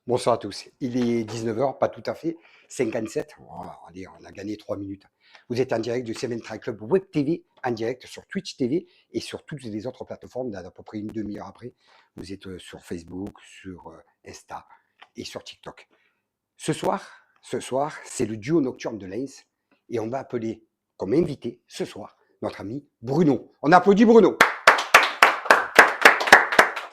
Bonsoir à tous. Il est 19h, pas tout à fait, 57. Oh, allez, on a gagné 3 minutes. Vous êtes en direct du Seven Trail Club Web TV, en direct sur Twitch TV et sur toutes les autres plateformes, à peu près une demi-heure après. Vous êtes sur Facebook, sur Insta et sur TikTok. Ce soir, c'est le duo nocturne de Lens et on va appeler comme invité ce soir notre ami Bruno. On applaudit Bruno.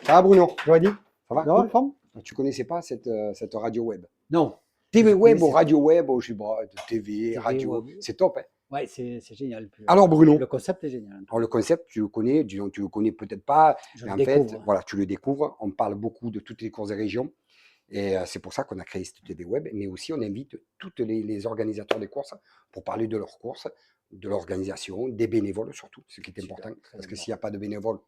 Ça va Bruno? J'aurais dit. Ça va? Non, Cool. forme. Tu connaissais pas cette radio web? Non. TV Je web ou connaissais radio web, je sais pas, TV, TV, radio, ouais. c'est top. Hein. Ouais, c'est génial. Alors Bruno, Le concept est génial. alors le concept, tu le connais, disons, tu le connais peut-être pas, Je mais le en fait, découvre. voilà, tu le découvres. On parle beaucoup de toutes les courses des régions et c'est pour ça qu'on a créé cette TV web, mais aussi on invite tous les organisateurs des courses pour parler de leurs courses, de l'organisation, des bénévoles surtout, ce qui est Super, important, très parce que important. s'il n'y a pas de bénévoles,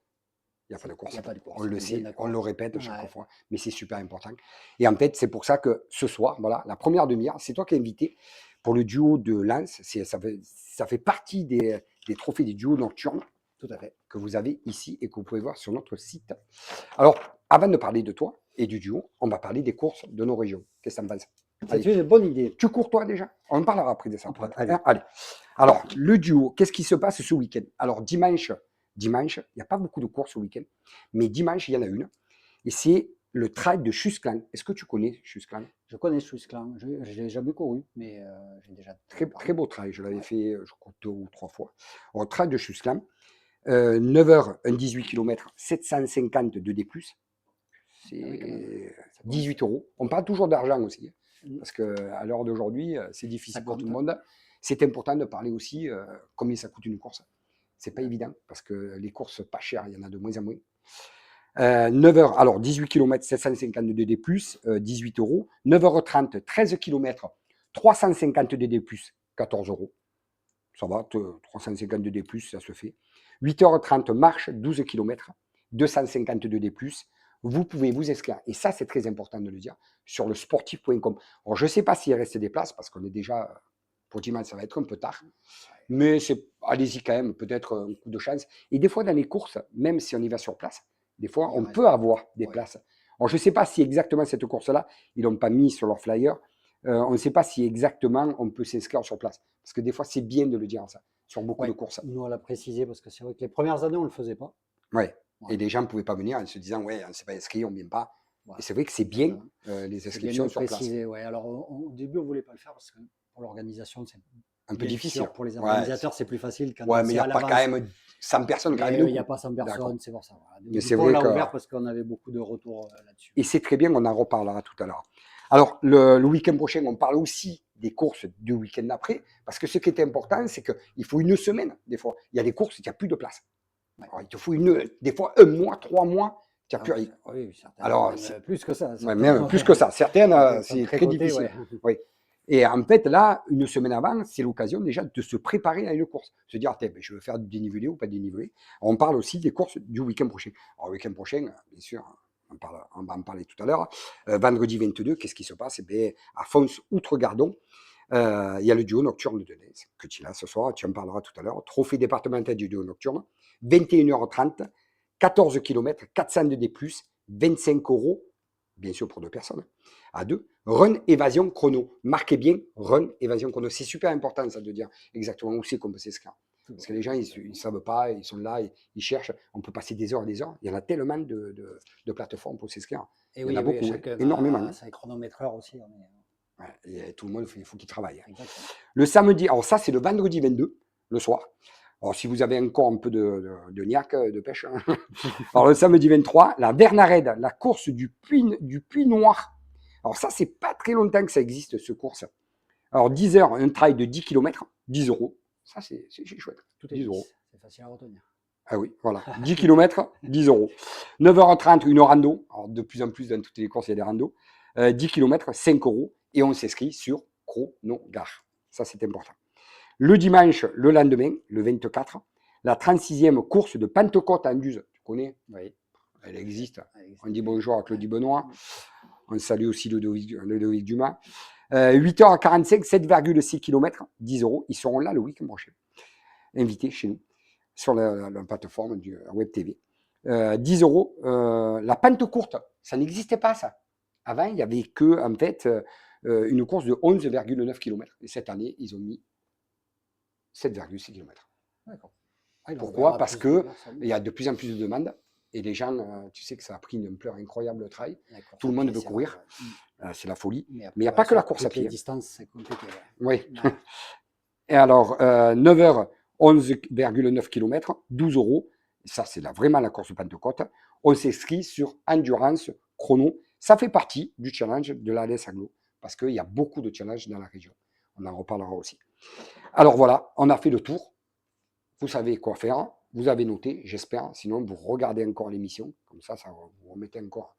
il n'y a pas de course. Il n'y a pas de course. On le Bien sait, d'accord. on le répète Ouais. chaque fois, mais c'est super important. Et en fait, c'est pour ça que ce soir, voilà, la première demi-heure, c'est toi qui es invité pour le duo de Lens. Ça fait partie des trophées des duos nocturnes Tout à fait. que vous avez ici et que vous pouvez voir sur notre site. Alors, avant de parler de toi et du duo, on va parler des courses de nos régions. Qu'est-ce que ça me pense? C'est une bonne idée. Tu cours toi déjà? On en parlera après de ça. Après, Allez. Allez. Alors, le duo, qu'est-ce qui se passe ce week-end? Alors, dimanche, il n'y a pas beaucoup de courses ce week-end, mais dimanche, il y en a une. Et c'est le trail de Chusclan. Est-ce que tu connais Chusclan? Je connais Swissclan. Je ne l'ai jamais couru, mais j'ai déjà. Très beau trail. Je l'avais fait, je crois, 2 ou 3 fois. Alors, trail de Chusclan, 9 heures, un 18 km, 750 de D+. C'est 18 €. On parle toujours d'argent aussi, parce qu'à l'heure d'aujourd'hui, c'est difficile pour tout le monde. C'est important de parler aussi combien ça coûte une course. C'est pas évident, parce que les courses pas chères, il y en a de moins en moins. 9 heures, alors 18 km, 750 de D+, 18 €. 9h30, 13 km, 350 de D+, 14 €. Ça va, 350 de D+, ça se fait. 8h30, marche, 12 km, 250 de D+. Vous pouvez vous inscrire, et ça c'est très important de le dire, sur le sportif.com. Alors je ne sais pas s'il reste des places, parce qu'on est déjà, pour dimanche, ça va être un peu tard, mais allez-y quand même, peut-être un coup de chance. Et des fois dans les courses, même si on y va sur place, des fois on peut avoir des places. Alors je ne sais pas si exactement cette course-là, ils l'ont pas mis sur leur flyer, on ne sait pas si exactement on peut s'inscrire sur place, parce que des fois c'est bien de le dire ça, sur beaucoup de courses. Nous, on l'a précisé parce que c'est vrai que les premières années, on ne le faisait pas. Ouais. Et les gens ne pouvaient pas venir en se disant, ouais, on ne s'est pas inscrit, on ne vient pas. Et c'est vrai que c'est bien les inscriptions sur place. Ouais. Alors, au début, on ne voulait pas le faire parce que pour l'organisation, c'est Un peu difficile. Pour les organisateurs, c'est plus facile. Ouais, mais il n'y a pas quand même 100 personnes quand même. Il n'y a pas 100 personnes, c'est pour ça. Voilà. Mais c'est vrai on l'a que... ouvert parce qu'on avait beaucoup de retours là-dessus. Et c'est très bien, on en reparlera tout à l'heure. Alors, le week-end prochain, on parle aussi des courses du week-end d'après, parce que ce qui est important, c'est qu'il faut une semaine, des fois. Il y a des courses, il n'y a plus de place. Alors, il te faut des fois 1 mois, 3 mois, tu n'as plus rien. Oui, certaines. Alors, même plus que ça. Même plus que ça. Certaines, c'est très difficile. Oui. Et en fait, là, une semaine avant, c'est l'occasion déjà de se préparer à une course. Se dire, je veux faire du dénivelé ou pas dénivelé. On parle aussi des courses du week-end prochain. Alors, le week-end prochain, bien sûr, on va en parler tout à l'heure. Vendredi 22, qu'est-ce qui se passe? À Fons-Outre-Gardon, il y a le duo nocturne de Lens, que tu as ce soir, tu en parleras tout à l'heure. Trophée départemental du duo nocturne, 21h30, 14 km, 400 de D+, 25 €, bien sûr pour 2 personnes, à 2. Run, évasion, chrono. Marquez bien, run, évasion, chrono. C'est super important ça de dire exactement où c'est qu'on peut s'inscrire. Parce que les gens, ils ne savent pas, ils sont là, ils cherchent. On peut passer des heures et des heures. Il y en a tellement de plateformes pour s'inscrire. Et il y en a beaucoup, énormément. C'est chronomètreur aussi. Et tout le monde, il faut qu'il travaille. Exactement. Le samedi, alors ça, c'est le vendredi 22, le soir. Alors, si vous avez encore un peu de niaque, de pêche. Hein. Alors, le samedi 23, la Vernarède, la course du Puy Noir. Alors, ça, c'est pas très longtemps que ça existe, ce course. Alors, 10 heures, un trail de 10 km, 10 €. Ça, c'est chouette. Tout est 10 €. C'est facile à retenir. Ah oui, voilà. 10 km, 10 €. 9h30, une rando. Alors, de plus en plus, dans toutes les courses, il y a des randos. 10 km, 5 €. Et on s'inscrit sur Chronogare. Ça, c'est important. Le dimanche, le lendemain, le 24, la 36e course de Pentecôte à Anduze. Tu connais? Oui. Elle existe. On dit bonjour à Claudie Benoît. On salue aussi Ludovic Dumas. 8h45, 7,6 km, 10 €. Ils seront là le week-end prochain. Invités chez nous, sur la plateforme du Web TV. 10 €. La Pentecôte, ça n'existait pas, ça. Avant, il n'y avait que, en fait, une course de 11,9 km. Et cette année, ils ont mis 7,6 km. D'accord. Ah, il doit y Pourquoi? avoir Parce plus de qu'il personnes. y a de plus en plus de demandes. Et les gens, tu sais que ça a pris une ampleur incroyable le trail. La course Tout à le monde pied, veut c'est vrai, courir. ouais. C'est la folie. Mais Mais il n'y a après, pas que la sur course à toutes les pied. distances, c'est compliqué. Oui. Ouais. Et alors, 9h, 11,9 km, 12 euros. Ça, c'est vraiment la course de Pentecôte. On s'inscrit sur Endurance Chrono. Ça fait partie du challenge de la LS Aglo. Parce qu'il y a beaucoup de challenges dans la région. On en reparlera aussi. Alors voilà, on a fait le tour. Vous savez quoi faire. Vous avez noté, j'espère. Sinon, vous regardez encore l'émission. Comme ça, vous remettez encore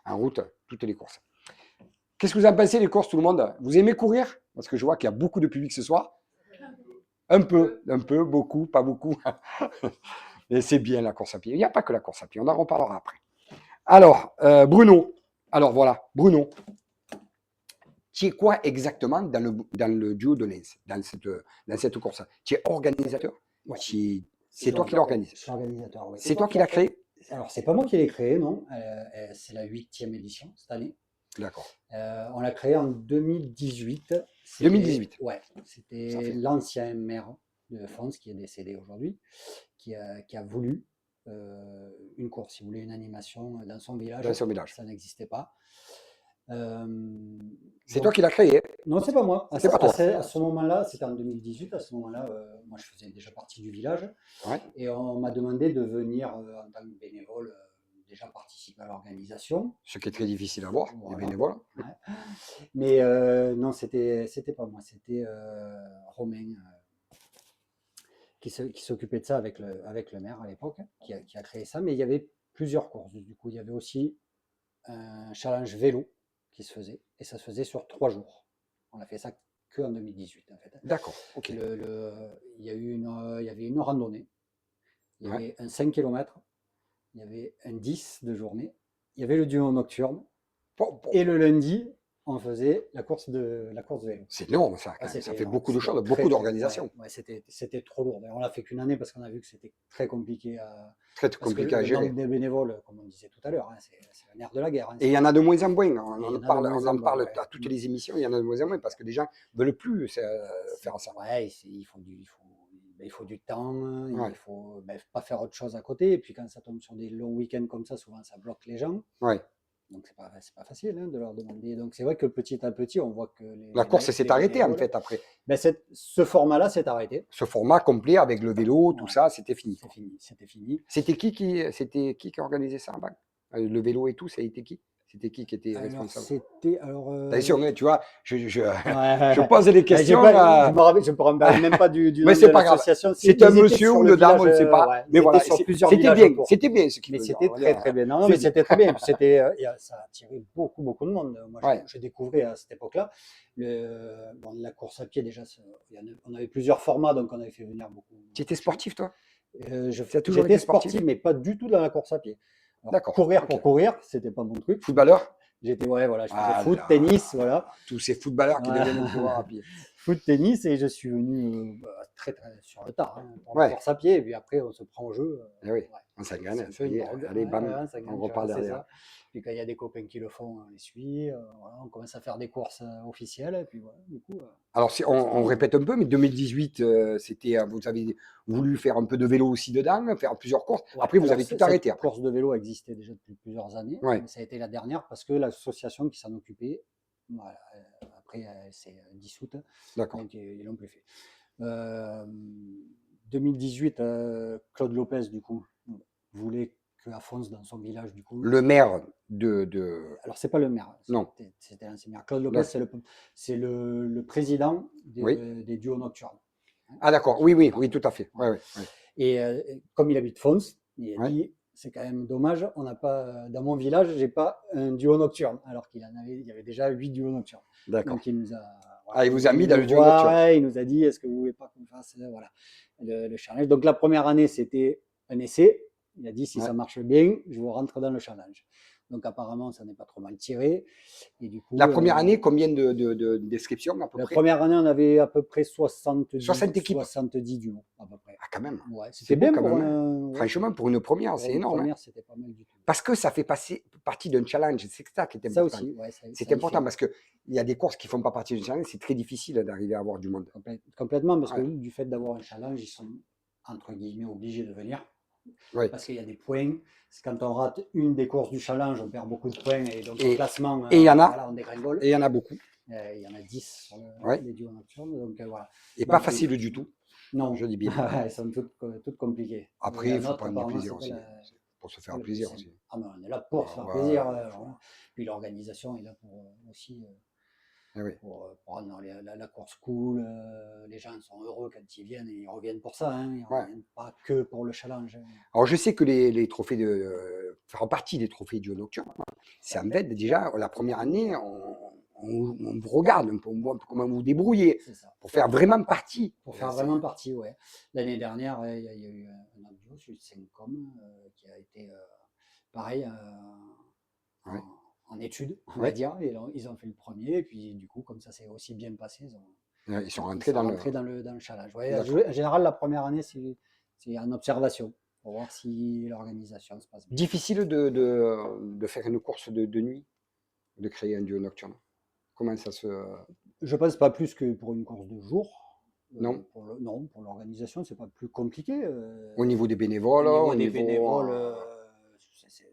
en route toutes les courses. Qu'est-ce que vous en pensez des courses, tout le monde? Vous aimez courir? Parce que je vois qu'il y a beaucoup de public ce soir. Un peu, beaucoup, pas beaucoup. Et c'est bien la course à pied. Il n'y a pas que la course à pied, on en reparlera après. Alors, Bruno. Alors voilà, Bruno. Tu es quoi exactement dans le duo de Lens, dans cette course? Tu es organisateur? Ouais. C'est toi qui l'organise? Je suis organisateur, oui. C'est toi qui l'as créé? Alors, c'est pas moi qui l'ai créé, non. C'est la 8e édition cette année. D'accord. On l'a créé en 2018. 2018. Ouais, Ça c'était fait. l'ancien maire de Fons qui est décédé aujourd'hui, qui a voulu une course. Il voulait une animation dans son village. Dans son village. Ça n'existait pas. C'est toi qui l'as créé? Non, c'est pas moi. C'est pas toi. À ce moment-là, c'était en 2018. À ce moment-là, moi, je faisais déjà partie du village. Ouais. Et on m'a demandé de venir en tant que bénévole, déjà participer à l'organisation. Ce qui est très difficile à voir, Voilà. les bénévoles. Ouais. Mais non, c'était pas moi. C'était Romain qui s'occupait de ça avec le maire à l'époque, qui a créé ça. Mais il y avait plusieurs courses. Du coup, il y avait aussi un challenge vélo qui se faisait. Et ça se faisait sur 3 jours. On a fait ça que en 2018, en fait. D'accord, ok. Il y avait une randonnée. Il y Ouais. avait un 5 km. Il y avait un 10 de journée. Il y avait le duo nocturne. Et le lundi, on faisait la course de vélo. C'est énorme ça, Ah, ça fait énorme. beaucoup de C'était choses, très, beaucoup très- d'organisation. ouais, c'était trop lourd. D'ailleurs, on l'a fait qu'une année parce qu'on a vu que c'était très compliqué Très parce que compliqué à le gérer. nombre de bénévoles, comme on disait tout à l'heure, hein, c'est le nerf de la guerre. Hein, Et il y en a de moins en moins. On il y en en a de parle, moins on en en moins, parle ouais. à toutes les émissions, il y en a de moins en moins parce que les gens ne veulent plus faire ça. Ouais, il faut du temps, Ouais. il faut pas faire autre chose à côté. Et puis quand ça tombe sur des longs week-ends comme ça, souvent ça bloque les gens. Ouais. Donc c'est pas facile hein, de leur demander. Donc c'est vrai que petit à petit, on voit que La course s'est arrêtée en fait après. Ce format-là s'est arrêté. Ce format complet avec le vélo, tout Ouais. ça, c'était fini. C'était fini. C'était qui organisait ça avant? Le vélo et tout, ça a été qui? C'était qui était responsable? Attention, tu vois, je pose des questions. Je me rappelle même pas du nom Mais c'est de pas grave. l'association. C'est un monsieur ou une dame, on ne sait pas. Ouais, Mais voilà, sur plusieurs c'était villages bien. autour. C'était bien ce qu'il Mais faisait. c'était On va dire, très bien. Non, c'est mais bien. c'était très bien. Puis ça a attiré beaucoup de monde. Moi, Ouais. je découvrais à cette époque-là la course à pied déjà. On avait plusieurs formats, donc on avait fait venir beaucoup. Tu étais sportif, toi? J'étais été sportif, sportif? mais pas du tout dans la course à pied. Alors, D'accord, courir ok. pour courir, c'était pas mon truc. Footballeur? Je faisais foot, tennis, voilà. Tous ces footballeurs qui Voilà. deviennent coureurs à pied. Foot, tennis, et je suis venu très sur le tard pour la Ouais. course à pied. Et puis après, on se prend au jeu. Eh oui, Ouais. on C'est s'engage. un peu une drogue. Allez, bam, Ouais, ça on gagne, repart c'est derrière. ça. Puis quand il y a des copains qui le font, on les suit. Voilà, on commence à faire des courses officielles. Et puis voilà, du coup. Alors, si on répète un peu, mais 2018, vous avez voulu faire un peu de vélo aussi dedans, faire plusieurs courses. Ouais, Après, vous alors, avez tout arrêté. Cette Après. course de vélo existait déjà depuis plusieurs années. Ouais. Mais ça a été la dernière parce que l'association qui s'en occupait, voilà, après, elle s'est dissoute. D'accord. Donc, ils l'ont plus fait. 2018, Claude Lopez, du coup, voulait qu'à Fons, dans son village, du coup. Le maire de. Alors, c'est pas le maire. Non. C'était l'ancien maire. Claude Lopez, c'est le président des duos nocturnes. Ah, d'accord. Oui, tout à fait. Ouais. Et comme il habite Fons, il a Ouais. dit c'est quand même dommage, on n'a pas dans mon village, j'ai pas un duo nocturne, alors il y avait déjà 8 duos nocturnes. D'accord. Donc il nous a. Il vous a mis dans le duo nocturne. Ouais, il nous a dit est-ce que vous voulez pas qu'on fasse le challenge. Donc la première année c'était un essai. Il a dit si ça marche bien, je vous rentre dans le challenge. Donc apparemment, ça n'est pas trop mal tiré. Et du coup, La première année, combien de descriptions à peu la près? première année, on avait à peu près 60 équipes. 70 duos, à peu près. Ah, quand même. Ouais, C'est c'était beau bien quand pour même, hein. un. Ouais, Franchement, pour une première, pour c'est une énorme, hein. première, c'était pas mal du tout. Parce que ça fait partie d'un challenge. C'est ça qui est Ça important. aussi, ouais, C'est ça y important fait. parce qu'il y a des courses qui ne font pas partie du challenge. C'est très difficile d'arriver à avoir du monde. Complètement, parce que Ouais. du fait d'avoir un challenge, ils sont entre guillemets obligés de venir. Ouais. Parce qu'il y a des points. C'est quand on rate une des courses du challenge, on perd beaucoup de points et donc Et- au classement, et il y en a. voilà, on dégringole. Et il y en a beaucoup. Il y en a 10 sur Ouais. les duos nocturnes. Donc voilà. Et Donc, pas facile du tout. Non, Je dis bien. elles sont toutes compliquées. Après, il faut prendre du plaisir aussi. Pour se faire le plus plaisir simple. aussi. Ah, mais on est là pour se faire Ouais, plaisir. ouais, Voilà. Puis l'organisation est là pour aussi Eh oui. pour rendre la course cool. Les gens sont heureux quand ils viennent et ils reviennent pour ça. Hein. Ils ne Ouais. reviennent pas que pour le challenge. Alors, je sais que les trophées faire partie des trophées du nocturne, c'est en fait déjà la première année, on vous regarde un peu, on voit un peu comment vous vous débrouillez C'est ça. pour faire vraiment partie. Pour faire vraiment partie, ouais. L'année dernière, il y a eu un autre duo, celui de Sencom, qui a été pareil Ouais. en études, on Ouais. va dire. Ils ont fait le premier, et puis du coup, comme ça s'est aussi bien passé, Ils sont rentrés dans le challenge. Ouais, D'accord. en général, la première année, c'est en observation, pour voir si l'organisation se passe bien. Difficile de faire une course de nuit, de créer un duo nocturne. Comment ça se. Je pense pas plus que pour une course de jour. Non. Non, pour l'organisation, c'est pas plus compliqué. Au niveau des bénévoles, au niveau des bénévoles,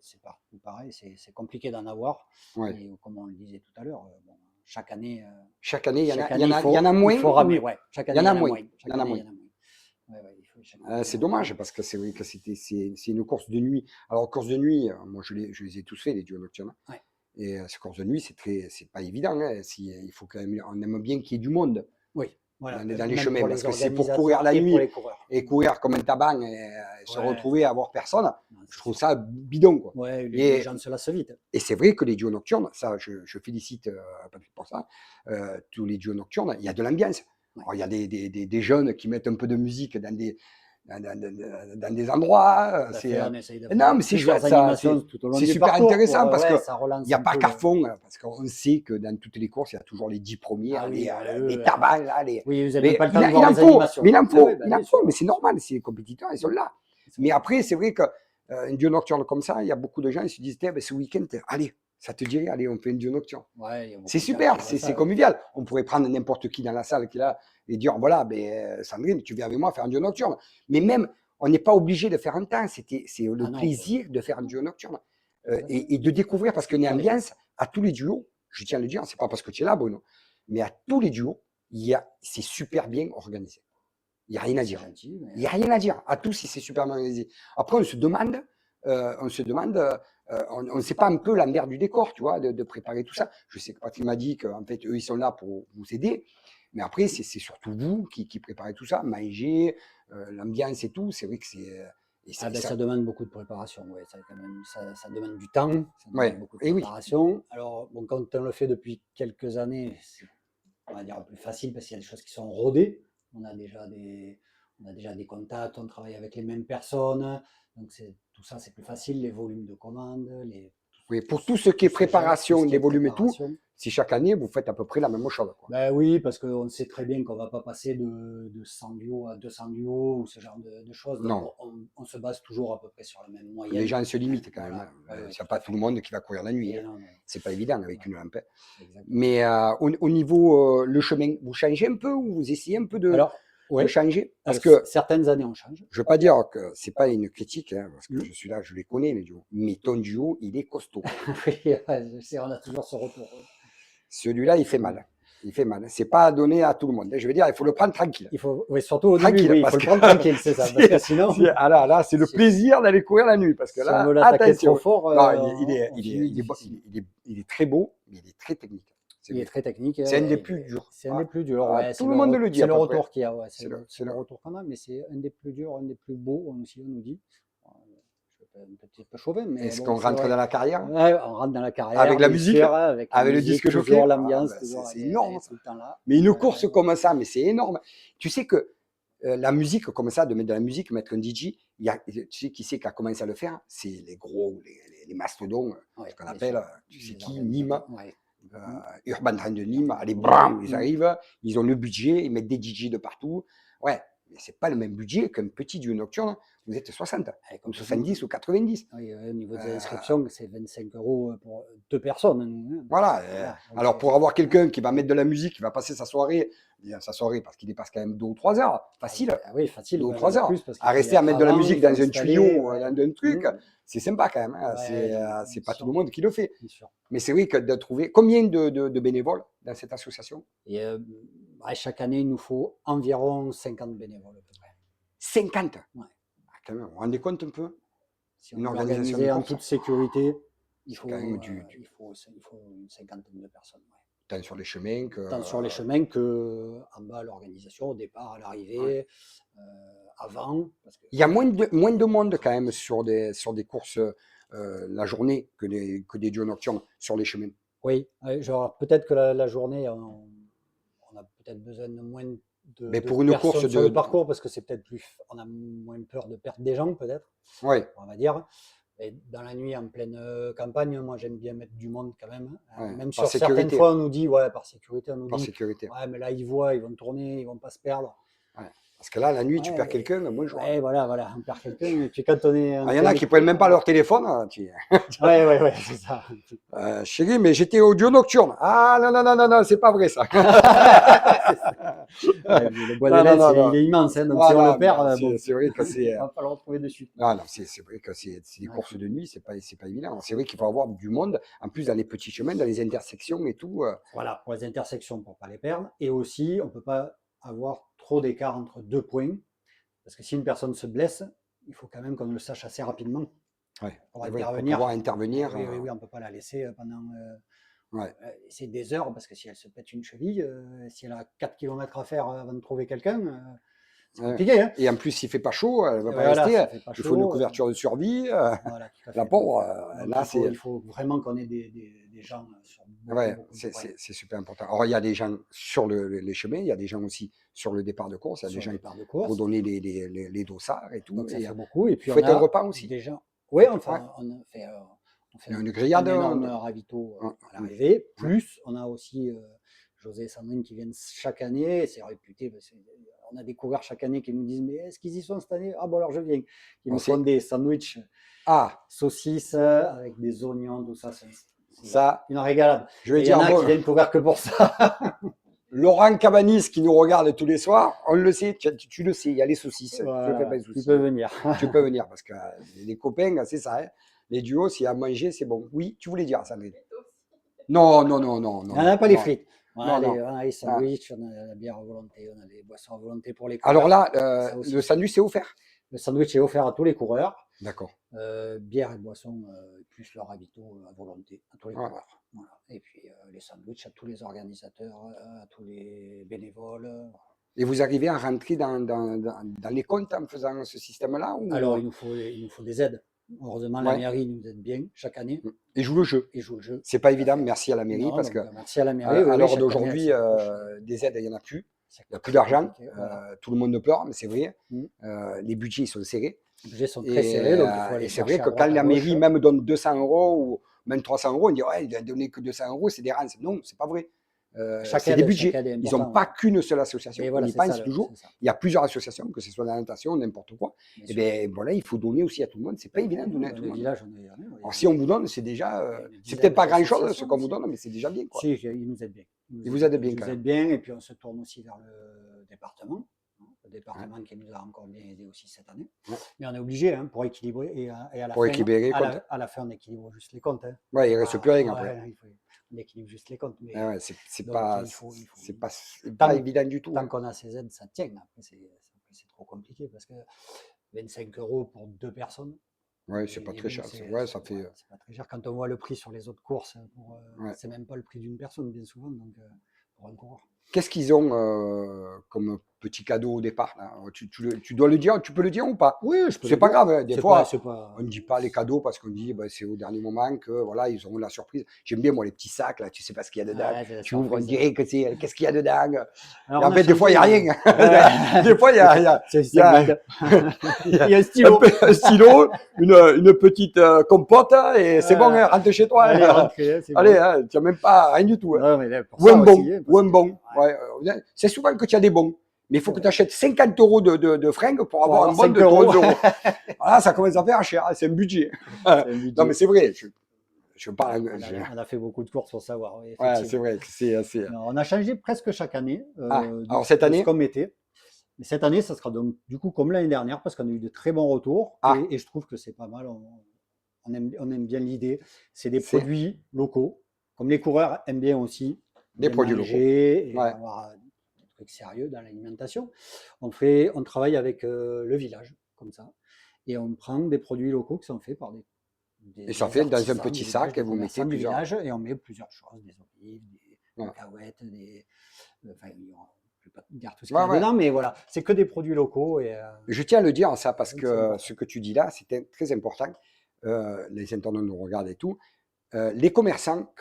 c'est partout pareil, c'est compliqué d'en avoir. Ouais. Et comme on le disait tout à l'heure, bon, chaque année, Chaque année, il y en chaque a, année, il y en a moins. il faut ramer. Ouais, chaque année, il y en a moins. moins. Chaque Il y en a année, moins. il y en a moins. Ouais, ouais, chaque année, C'est dommage parce que c'est vrai que c'est une course de nuit. Alors, course de nuit, moi je les ai tous fait, les duos nocturnes. Ouais. Et ces courses de nuit, c'est pas évident. Hein. Il faut quand même, on aime bien qu'il y ait du monde Oui, voilà. dans les Même chemins pour parce les que c'est pour courir la organisateurs et nuit pour les coureurs. et courir comme un tabac et se Ouais. retrouver à avoir personne. Non, Je trouve ça bidon, quoi. Ouais, Et- les gens se lassent vite. Et c'est vrai que les duos nocturnes, ça, je félicite Patrick pour ça, tous les duos nocturnes, il y a de l'ambiance. Ouais. Alors, il y a des jeunes qui mettent un peu de musique dans des endroits. Tout à C'est, fait, on essaye de non, faire mais c'est plusieurs chouette, ça, animations tout au long c'est du super parcours, intéressant quoi. parce Ouais, que ça relance il n'y a un pas peu qu'à fond, parce qu'on sait que dans toutes les courses, il y a toujours les 10 premiers, Ah oui, les tabacs, là, oui, vous n'avez mais même pas le il, temps de il voir en les faut, animations. mais il en Ah faut, oui, bah, bien sûr. mais c'est normal, c'est les compétiteurs, ils sont là. Mais après, c'est vrai que un duo nocturne comme ça, il y a beaucoup de gens, ils se disent, ben, ce week-end, allez, ça te dirait, allez, on fait un duo nocturne. Ouais, il y a beaucoup C'est de gens super, qui voient c'est ça, convivial. On pourrait prendre n'importe qui dans la salle qui est là et dire, voilà, ben, Sandrine, tu viens avec moi faire un duo nocturne. Mais même, on n'est pas obligé de faire un temps, c'est le Ah non, plaisir de faire un duo nocturne. Tout à fait. Et de découvrir, parce qu'il y a une Allez. ambiance à tous les duos, je tiens à le dire, c'est pas parce que tu es là, Bruno, mais à tous les duos, c'est super bien organisé. Il n'y a rien à C'est dire. gentil, mais Il n'y a rien à dire. À tous, si c'est super bien organisé. Après, on se demande, on ne sait pas un peu l'envers du décor, tu vois, de préparer tout ça. Je sais que Patrick m'a dit qu'en fait, eux, ils sont là pour vous aider. Mais après, c'est surtout vous qui préparez tout ça, manger, l'ambiance et tout. C'est vrai que c'est. ah ben, ça demande beaucoup de préparation. Ouais, ça demande du temps, ça demande Ouais, beaucoup de et oui. préparation. Alors, bon, quand on le fait depuis quelques années, c'est, on va dire, plus facile parce qu'il y a des choses qui sont rodées. On a déjà des contacts, on travaille avec les mêmes personnes. Donc, tout ça, c'est plus facile. Les volumes de commandes, Oui, pour tout ce qui est tout se gère, préparation, tout ce qui les est volumes et tout, préparation. si chaque année, vous faites à peu près la même chose, quoi. Ben oui, parce qu'on sait très bien qu'on ne va pas passer de 100 duos à 200 duos ou ce genre de choses. Donc Non. on se base toujours à peu près sur la même moyenne. Les gens se limitent quand Voilà. même. Ouais, Il ouais, n'y a tout pas à tout fait. le monde qui va courir la nuit. Et Hein. non, non. C'est pas évident avec Ouais. une lampe. Exactement. Mais au niveau le chemin, vous changez un peu ou vous essayez un peu de Alors, ouais. changer? Parce Alors, que certaines années, on change. je ne veux pas dire que c'est pas une critique, hein, parce que Mm. je suis là, je les connais, les duos. Mais ton duo, il est costaud. Oui, je sais, on a toujours ce retour. Celui-là, il fait mal. Il fait mal. C'est pas donné à tout le monde. Je veux dire, il faut le prendre tranquille. Il faut, oui, surtout au Tranquille, début, oui, il parce faut le que- prendre tranquille, c'est ça. Parce que sinon, là, c'est le Si- plaisir d'aller courir la nuit. Parce que si là, on veut l'attaquer attention. trop fort, Non, on finit difficile. il est très beau, mais il est très technique. Il est très technique. C'est un des et plus durs. C'est un des plus durs. Ah, Ouais, tout le monde le dit, c'est à le peu retour près. qu'il y a. Ouais, C'est c'est le retour qu'on a, mais c'est un des plus durs, un des plus beaux, on nous dit. Je suis un petit peu chauvin, mais Est-ce bon, qu'on c'est rentre vrai. dans la carrière Ouais, on rentre dans la carrière. avec la bien musique, sûr, avec la avec le musique, disque jockey? toujours l'ambiance, Ah, ben, toujours c'est elle est énorme, ça. tout le temps là. Mais une course comme ça, mais c'est énorme. Tu sais que la musique comme ça, de mettre de la musique, mettre un DJ, tu sais qui c'est qui a commencé à le faire? C'est les gros, les mastodons, Ouais, ce qu'on bien appelle, sûr. tu sais Les qui, Nîmes, organisateurs, ouais. Urban Trend de Nîmes, Urban allez, Trend de bram, Nîmes. ils arrivent, ils ont le budget, ils mettent des DJ de partout. Ouais, mais c'est pas le même budget qu'un petit duo nocturne. Vous êtes 60, Ouais, ou complètement. 70, ou 90. Oui, au niveau des Euh, inscriptions, c'est 25 € pour 2 personnes, hein. Voilà. Voilà, donc Alors, c'est pour avoir quelqu'un qui va mettre de la musique, qui va passer sa soirée parce qu'il y passe quand même 2 ou 3 heures, facile, oui, facile, 2 ou ouais, 3 même heures. plus parce qu'il À faut y rester à être mettre de la avant, il musique faut dans un tuyau, installer, ouais. dans un truc, Mmh. c'est sympa quand même, hein. Ouais, non, mais C'est bien pas tout sûr, le monde qui le fait. bien sûr. Mais c'est vrai que de trouver. Combien de bénévoles dans cette association? Et ouais, chaque année, il nous faut environ 50 bénévoles à peu près. 50. Ouais. Ah, quand même, vous vous rendez compte un peu? Si on Une veut organisation de l'organiser en course, toute sécurité, il c'est quand faut, même il faut une cinquantaine de personnes. Ouais. tant sur les chemins que. Tant sur les chemins que en bas à l'organisation, au départ, à l'arrivée, avant. Parce que, Il y a moins de monde quand même sur des courses la journée que des duos nocturnes sur les chemins. oui, ouais, genre peut-être que la journée, on a peut-être besoin de moins Mais de pour une course personnes sur le de. parcours parce que c'est peut-être plus, on a moins peur de perdre des gens peut-être, Ouais, on va dire. Et dans la nuit en pleine campagne, moi j'aime bien mettre du monde quand même. ouais, Même par sur certaines sécurité. fois, on nous dit, ouais, par sécurité, on nous Par dit, sécurité. ouais, mais là ils voient, ils vont tourner, ils vont pas se perdre. Ouais. Parce que là, la nuit, tu perds Ouais, quelqu'un, bonjour. ouais, voilà, on perd quelqu'un. Et puis quand on est en Ah, il y en a pleine qui prennent même pas leur téléphone. ouais, c'est ça. Chérie, mais j'étais au duo nocturne. Ah non, non, non, non, non, c'est pas vrai ça. C'est ça. Ouais, le bois de Non, non, laine, non, il non. est immense, hein, donc si on le Voilà, mais perd, bon, c'est vrai que c'est. on va pas le retrouver de suite. Non, non, c'est vrai que c'est des Ouais. courses de nuit, c'est pas évident. C'est vrai qu'il faut avoir du monde, en plus dans les petits chemins, dans les intersections et tout. Voilà, pour les intersections, pour pas les perdre. Et aussi, on peut pas avoir trop d'écart entre 2 points, parce que si une personne se blesse, il faut quand même qu'on le sache assez rapidement Ouais, pour c'est vrai, pour intervenir. pouvoir intervenir. Oui, on peut pas la laisser pendant Ouais. c'est des heures, parce que si elle se pète une cheville, si elle a 4 kilomètres à faire avant de trouver quelqu'un, c'est Ouais. compliqué. Hein. Et en plus, il fait pas chaud, elle va Et pas voilà, rester. ça fait pas Il faut une chaud. couverture de survie. Voilà, tout à La fait. pauvre, Donc là, il faut vraiment qu'on ait des gens sur ouais, beaucoup de points. c'est super important. Alors, il y a des gens sur les chemins, il y a des gens aussi sur le départ de course, il y a des Sur le gens départ de pour course. donner les dossards et tout. Donc ça Et, fait beaucoup. Et vous puis on faites un a repas aussi. des gens. Oui, Ouais. enfin, on fait Une un grillade. énorme ravito Ouais, à l'arrivée. ouais. Plus, on a aussi José et Sandrine qui viennent chaque année. C'est réputé. On a des coureurs chaque année qui nous disent, mais est-ce qu'ils y sont cette année? Ah bon, alors je viens. Ils Bon, nous font des sandwichs Ah, saucisses avec des oignons, tout ça. C'est ça, une régalade. je vais Et il y en dire, a qui viennent courir que pour ça. Laurent Cabanis qui nous regarde tous les soirs, on le sait, tu le sais, il y a les saucisses, tu ne fais pas Voilà, de tu soucis. peux venir. Tu peux venir parce que les copains, c'est ça. Hein. Les duos, s'il y a à manger, c'est bon. Oui, tu voulais dire, Sandrine? Non, non, non, non, non, On n'a non, pas les non, frites. non, non. On a les Ah. sandwichs, on a la bière à volonté, on a les boissons à volonté pour les Alors coureurs. là, Ça aussi. le sandwich, c'est offert. Le sandwich est offert à tous les coureurs. D'accord. Bière et boissons, plus leur ravito à volonté à tous les Ouais. coureurs. Voilà. Et puis les sandwichs à tous les organisateurs, à tous les bénévoles. Et vous arrivez à rentrer dans les comptes en faisant ce système-là ou... Alors il nous faut des aides. Heureusement, la Ouais. mairie nous aide bien chaque année Et joue le jeu. et joue le jeu. C'est pas Tout à évident, fait. merci à la mairie, Non, parce donc, que merci à la mairie. à Oui, l'heure chaque année, d'aujourd'hui, elle s'approche, des aides, il n'y en a plus. c'est Il n'y a plus très d'argent. compliqué, voilà. Tout le monde pleure, mais c'est vrai. Mm. Les budgets ils sont serrés. Les budgets sont très serrés, donc il faut aller Et c'est vrai chercher à que quand droite, à la gauche. mairie même donne 200 € ou même 300 €, on dit ouais, il a donné que 200 €, c'est des rances. Non, c'est pas vrai. C'est des budgets. chaque aide est Ils n'ont important, pas ouais. qu'une seule association. Et On voilà, y c'est ça, pense toujours. c'est ça. Il y a plusieurs associations, que ce soit la natation, n'importe quoi. Bien Et sûr. bien voilà, il faut donner aussi à tout le monde. C'est pas évident de donner à Dans tout le le monde. village, Alors si on vous donne, c'est déjà. une C'est dizaine peut-être pas grand-chose ce d'associations qu'on vous aussi. donne, mais c'est déjà bien. Quoi. Si, ils nous aident bien. Ils vous aident bien Ils quand nous même. aident bien, et puis on se tourne aussi vers le département. Le département qui nous a encore bien aidé aussi cette année. Ouais. Mais on est obligé pour équilibrer, et à la Pour fin, équilibrer les comptes. à la fin, on équilibre juste les comptes. Hein. Ouais, il ne reste plus rien après. On équilibre juste les comptes. Mais Ouais, c'est donc, pas, il faut, c'est pas tant, évident du tout. tant Hein. qu'on a ces aides, ça tient. Après, c'est trop compliqué parce que 25 € pour 2 personnes. Ouais, c'est pas très cher. Ouais, ça fait. C'est pas très cher. Quand on voit le prix sur les autres courses, Ouais. c'est même pas le prix d'une personne bien souvent, donc pour un coureur. Qu'est-ce qu'ils ont comme petit cadeau au départ là? Tu dois le dire, tu peux le dire ou pas? Oui, je peux C'est le pas dire. grave, hein, des C'est fois, pas, c'est pas. on ne dit pas les cadeaux parce qu'on dit bah, c'est au dernier moment que voilà, ils auront la surprise. J'aime bien moi les petits sacs là, tu sais pas ce qu'il y a dedans. Ouais, c'est la Tu ouvres, on surprise. dirait que c'est qu'est-ce qu'il y a dedans. Alors Et on en a fait, des fois, il n'y changé. a rien. Ouais. Des fois, il y a, il y a, C'est il y a, vide. il y a Il y a un stylo. un stylo, une petite compote hein, et c'est bon, hein, rentre chez toi. Allez, Hein. rentrez, c'est Allez, bon. hein, tu n'as même pas rien du tout. Hein. Non, mais là, pour Ou un ça aussi, bon, hein, ou parce un que, bon. ouais, Ouais, c'est souvent que tu as des bons. Mais il faut c'est que tu vrai. achètes 50 euros de fringues pour Pour avoir un avoir bon 5 de 11 euros, euros. Voilà, ça commence à faire cher, hein, c'est un budget. c'est un Non, mais budget. c'est vrai. Je parle. On a fait beaucoup de courses pour savoir, oui, Ouais, c'est effectivement. vrai que c'est assez. Non, on a changé presque chaque année Ah, alors cette de ce année, qu'on mettait. Mais cette année, ça sera donc du coup comme l'année dernière parce qu'on a eu de très bons retours ah, et je trouve que c'est pas mal. On aime bien l'idée. C'est des c'est produits locaux, comme les coureurs aiment bien aussi des bien produits locaux. manger et Ouais. avoir des trucs sérieux dans l'alimentation. On travaille avec le village comme ça et on prend des produits locaux qui sont faits par Et ça des fait dans un artisans petit du village, sac et des vous mettez commerçants du plusieurs. village et on met plusieurs choses, des olives, des Ouais, cacahuètes, enfin, je ne vais pas dire tout ce qu'il y ouais. a Ouais. dedans, mais voilà, c'est que des produits locaux et Je tiens à le dire, ça, parce c'est que important. ce que tu dis là, c'était très important. Les internautes nous regardent et tout. Les commerçants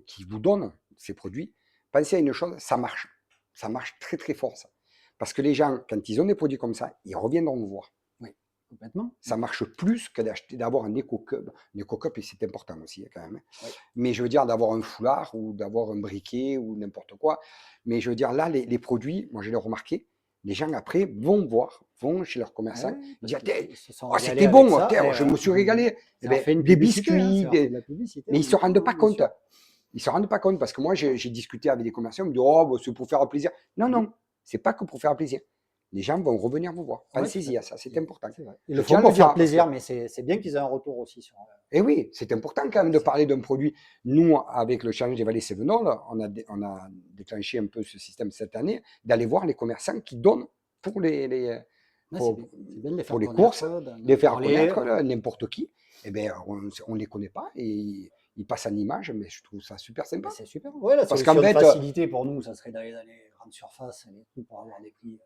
qui vous donnent ces produits, pensez à une chose, ça marche. Ça marche très très fort, ça. Parce que les gens, quand ils ont des produits comme ça, ils reviendront nous voir. Oui, complètement. Ça marche plus que d'avoir un éco-cup. Un éco-cup, et c'est important aussi, quand même. Oui, Mais je veux dire, d'avoir un foulard ou d'avoir un briquet ou n'importe quoi. Mais je veux dire, là, les produits, moi, je l'ai remarqué, les gens après vont voir, vont chez leurs ah commerçants, oui, ils parce disent, qu'ils oh, se sont régalés c'était avec bon, ça et je me suis régalé. Eh ça leur ben, fait une des publicité, hein, biscuits, ça leur fait de la publicité mais en ils ne se même temps, rendent hein, pas bien compte. sûr. Ils ne se rendent pas compte parce que moi, j'ai discuté avec des commerçants, ils me disent, oh, bah, c'est pour faire plaisir. Non, non, c'est pas que pour faire plaisir. Les gens vont revenir vous voir. Oui, tout à Pensez-y à fait. ça, c'est important. C'est vrai. Ils Je le tiens font à le pour dire faire hein, parce que plaisir, mais c'est bien qu'ils aient un retour aussi sur. et oui, c'est important quand même de C'est parler d'un produit. Nous, avec le challenge des vallées Sévenol, on a déclenché un peu ce système cette année, d'aller voir les commerçants qui donnent pour ouais, pour, c'est bien de les pour faire les connaître, courses, d'en les faire parler. connaître, n'importe qui. Eh bien, on ne les connaît pas et ils passent en image, mais je trouve ça super Ben, sympa. c'est super. Ouais, la Parce qu'en solution de fait, facilité pour nous, ça serait d'aller dans les grandes surfaces et tout pour avoir des prix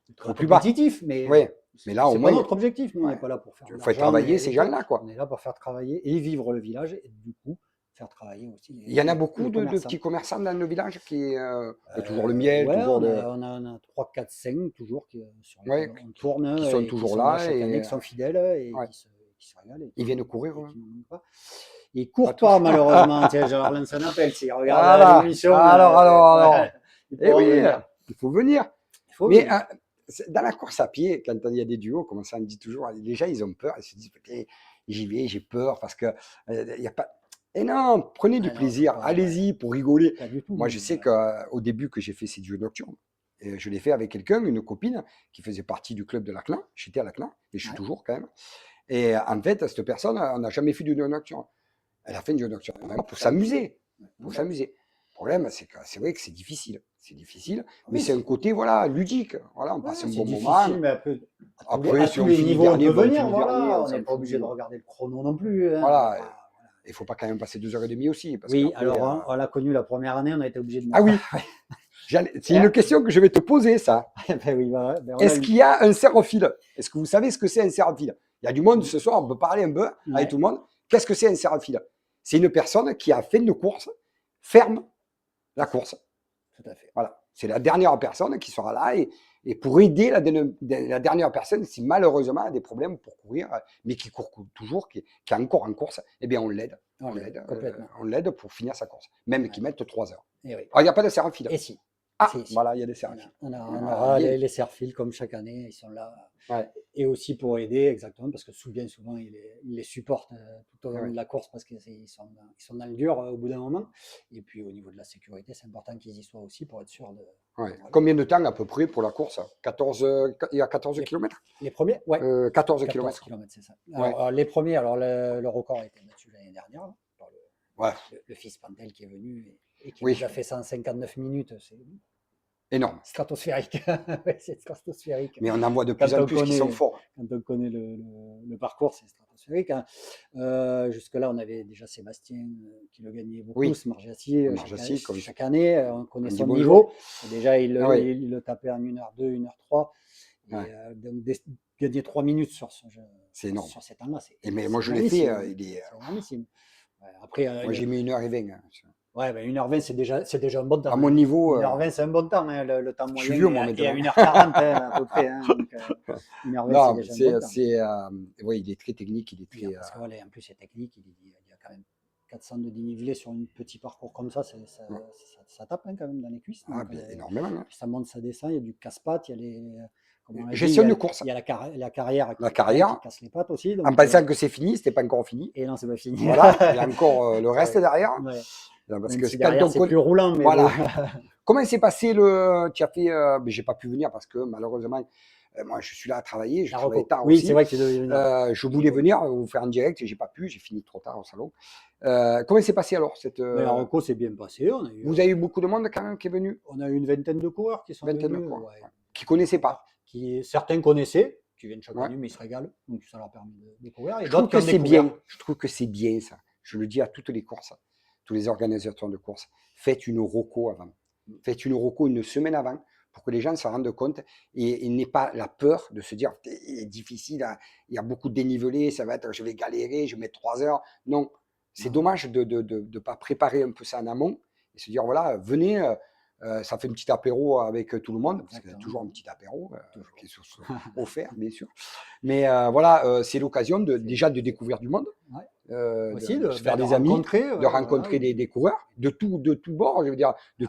ultra au plus bas. compétitifs, mais Oui, mais là, au c'est pas moins, notre objectif. Nous, on n'est ouais, pas là pour faire il de faut l'argent travailler ces et tout. gens-là, On quoi. est là pour faire travailler et vivre le village et du coup faire travailler aussi Il y en a les beaucoup de commerçants. petits commerçants dans le village qui, il y a toujours le miel, Ouais, toujours le, on a 3, 4, 5 toujours sur lesquels ouais, on tourne qui sont et qui toujours sont là là chaque année, et qui sont fidèles et ouais. qui se régalent Ils viennent courir, et ouais. qui n'en manquent pas. Ils Pas courent pas tous. malheureusement. Tiens, je leur lance un appel. S'ils regardent Voilà. l'émission, Alors. ils Eh pourront oui, venir. il faut venir. Il faut Mais venir. dans la course à pied, quand il y a des duos, comme ça on dit toujours, les gens ils ont peur, ils se disent putain, j'y vais, j'ai peur parce que il y a pas. Et non, prenez du Ah non, faut plaisir, pas, ouais, allez-y pour rigoler. pas du tout Moi, je même. sais qu'au début que j'ai fait ces duos nocturnes, je l'ai fait avec quelqu'un, une copine qui faisait partie du club de la CLIN. J'étais à la CLIN et je suis Ouais. toujours quand même. Et en fait, cette personne, on n'a jamais fait de duo nocturne. Elle a fait une duo nocturne pour s'amuser, pour Ouais. s'amuser. Le problème, c'est que c'est vrai que c'est difficile. C'est difficile, mais Oui, c'est un côté voilà ludique. Voilà, on passe un c'est bon moment. difficile, mais après, Après, à si tous on les finit niveaux, on dernier, peut ben on venir. finit dernier, Voilà, on on n'est s'en pas obligé de fout. regarder le chrono non plus. Hein, on va Voilà, pas, voilà. il faut pas quand même passer 2 heures et demie aussi, parce Oui, qu'après. alors on l'a connu la première année, on a été obligé de Ah mettre. oui, c'est une question que je vais te poser, ça. Ben oui, voilà, ben on l'a Est-ce eu. qu'il y a un serre-fil? Est-ce que vous savez ce que c'est un serre-fil? Il y a du monde ce soir, on peut parler un peu avec Ouais, tout le monde. Qu'est-ce que c'est un serre-fil? C'est une personne qui a fait une course, ferme la course. tout à fait. Voilà. C'est la dernière personne qui sera là et pour aider la dernière personne, si malheureusement elle a des problèmes pour courir, mais qui court toujours, qui est encore en course, eh bien on l'aide. On l'aide complètement. On l'aide pour finir sa course, même Ouais. qu'il mette 3 heures. Et oui. Ah, il n'y a pas de serre à fil. Et si. Ah, Si, si. voilà, il y a des serres à fil. On Ah, aura bien. les serre-fils comme chaque année, ils sont là. Ouais, Et aussi pour aider, exactement, parce que bien souvent, ils les supportent tout au long ouais. de la course parce qu'ils sont dans le dur au bout d'un moment. Et puis au niveau de la sécurité, c'est important qu'ils y soient aussi pour être sûr de. Ouais. Voilà. Combien de temps à peu près pour la course? 14, il y a 14 Les, km? les premiers, ouais, 14 14 km. km, c'est ça. Ouais. Alors, les premiers, alors le record a été battu l'année dernière là, par Ouais. le fils Pantel qui est venu et qui Oui. nous a fait 159 minutes. énorme. stratosphérique. Ouais, c'est stratosphérique. Mais on en voit de Quand plus en on plus qui sont connaît, forts. quand on connaît le parcours, c'est stratosphérique, hein. Jusque-là, on avait déjà Sébastien qui le gagnait beaucoup, Oui, ce Marjassi, Marjassi, comme chaque année, on connaît on dit son bonjour. niveau. Et déjà, Ah oui, il le tapait en 1h02, 1h03. ouais, Et donc, gagner 3 minutes c'est énorme. sur ces temps-là, Et mais moi, c'est je l'ai fait, énormissime. C'est énormissime. Ouais, après, moi, j'ai mis 1h20. ouais, ben 1h20, c'est déjà un bon temps, À mon hein. niveau, 1h20, c'est un bon temps, hein. Le temps je suis moyen vieux, moi, est à maintenant. 1h40, hein, à peu près, hein. Donc, 1h20, c'est Non, déjà un bon temps. oui, il est très technique, il est Bien, très. parce que voilà, en plus, c'est technique. Il y a quand même 400 de dénivelé sur un petit parcours comme ça. Ouais. Ça tape, hein, quand même dans les cuisses. Ah, Donc, bien, énormément. Hein. puis ça monte, ça descend. Il y a du casse-pattes. Il y a comme on l'a dit, Gestion de course, il y a la carrière la qui carrière, casse les pattes aussi. en Donc, pensant que c'est fini, c'était pas encore fini. et non, c'est pas fini. Voilà, il y a encore le reste Ouais, derrière. ouais. Parce Même que si quand derrière, on c'est connaît. plus roulant, mais bon. Voilà. Comment s'est passé le. Tu as fait. Mais j'ai pas pu venir parce que malheureusement, moi je suis là à travailler, je La travaille reco. tard Oui, c'est aussi. vrai que tu devais venir. Je voulais venir vous faire en direct, j'ai pas pu, j'ai fini trop tard au salon. Comment s'est passé alors cette. Mais la reco s'est bien passée. Vous avez eu beaucoup de monde quand même qui est venu? On a eu une vingtaine de coureurs qui sont Vingtaine de venus, quoi? ouais. Ouais. Qui connaissaient pas. Qui, certains connaissaient, qui viennent chaque Ouais. année, mais ils se régalent. Donc ça leur permet de découvrir. Et Je trouve d'autres qui que ont c'est découvert. bien. Je trouve que c'est bien ça. Je le dis à toutes les courses, tous les organisateurs de courses. Faites une roco avant. Faites une roco une semaine avant pour que les gens se rendent compte et n'aient pas la peur de se dire c'est difficile, hein, il y a beaucoup de dénivelé, ça va être, je vais galérer, je vais mettre 3 heures. Non, c'est Non. dommage de ne pas préparer un peu ça en amont et se dire voilà, venez, ça fait un petit apéro avec tout le monde, parce qu'il y a toujours un petit apéro qui est offert, bien sûr. Mais voilà, c'est l'occasion déjà de découvrir du monde, Ouais. de, Aussi, de se faire de des amis, rencontrer, de voilà, rencontrer des coureurs de tout bord, je veux dire, Ah ouais.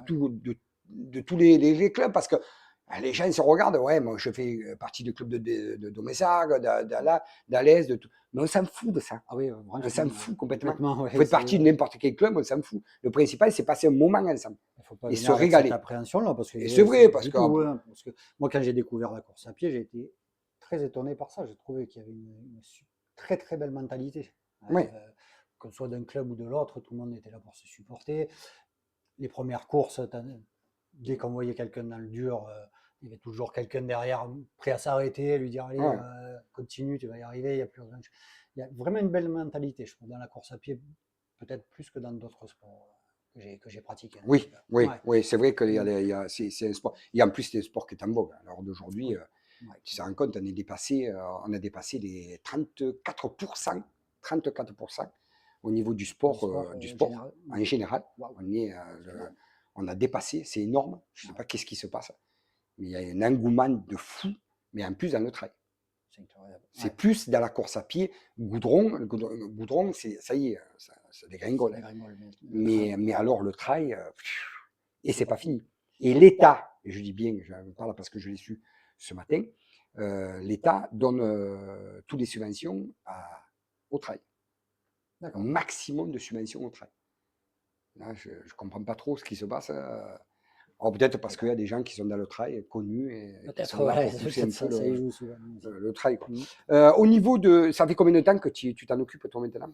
de tous les clubs, parce que les gens ils se regardent, ouais, moi je fais partie du club de Domessag, d'Alès, de tout. Mais on s'en fout de ça. Ah oui, On franchement, s'en fout complètement. complètement, Vous ouais, faites partie de n'importe quel club, on s'en fout. Le principal, c'est passer un moment ensemble il ne faut pas et se venir avec cette régaler. appréhension-là, parce que Et c'est c'est vrai, pas parce du que tout, hein, parce que moi, quand j'ai découvert la course à pied, j'ai été très étonné par ça. J'ai trouvé qu'il y avait très très belle mentalité. ouais, Que ce soit d'un club ou de l'autre, tout le monde était là pour se supporter. Les premières courses, dès qu'on voyait quelqu'un dans le dur, il y avait toujours quelqu'un derrière prêt à s'arrêter, lui dire allez, ouais. continue, tu vas y arriver, il y a plus rien. Il y a vraiment une belle mentalité, je trouve, dans la course à pied, peut-être plus que dans d'autres sports que j'ai pratiqués. Oui, oui, Ouais. oui, c'est vrai qu'il y a, Mm. c'est un sport. Et en plus, c'est un sport qui est en vogue. Alors d'aujourd'hui, Oui. Ouais. tu te rends compte, on a dépassé les 34%, 34% au niveau du sport, Général. en général. Waouh, On, est, c'est énorme. on a dépassé, c'est énorme. Je ne sais Ouais, pas qu'est-ce qui se passe, mais il y a un engouement de fou, mais en plus dans le trail. c'est incroyable. C'est Ouais, plus dans la course à pied, goudron, ça y est, ça ça dégringole. dégringole, Mais alors le trail, et c'est pas fini. Et Non. l'État, et je dis bien, je parle parce que je l'ai su ce matin, l'État donne toutes les subventions au trail. Un D'accord. maximum de subventions au trail. Là, je ne comprends pas trop ce qui se passe. Alors peut-être parce qu'il y a des gens qui sont dans le trail, connus, et qui sont Peut-être, là ouais, pour pousser un peut-être peu ça y joue souvent aussi. le trail. Quoi. Mm. Au niveau de... Ça fait combien de temps que tu t'en occupes toi maintenant?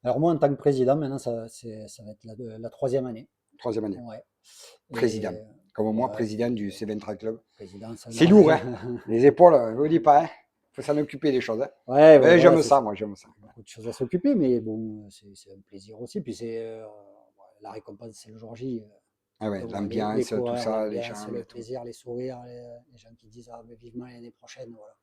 Alors moi, en tant que président, maintenant, ça va être la troisième année. Troisième année. Ouais. Président. Comme moi, Ouais, président du C20 Trail Club. président, ça C'est non. lourd, hein. Les épaules, je ne vous dis pas, hein. Faut s'en occuper des choses. Hein. Ouais, Mais voilà, j'aime ça, moi, j'aime ça. beaucoup de choses à s'occuper, mais bon, c'est un plaisir aussi. Puis la récompense, c'est le jour J. Ah ouais, De voir les l'ambiance, tout coureurs, ça, les l'ambiance, gens le et tout. plaisir, les sourires, les gens qui disent ah, mais vivement l'année prochaine, voilà.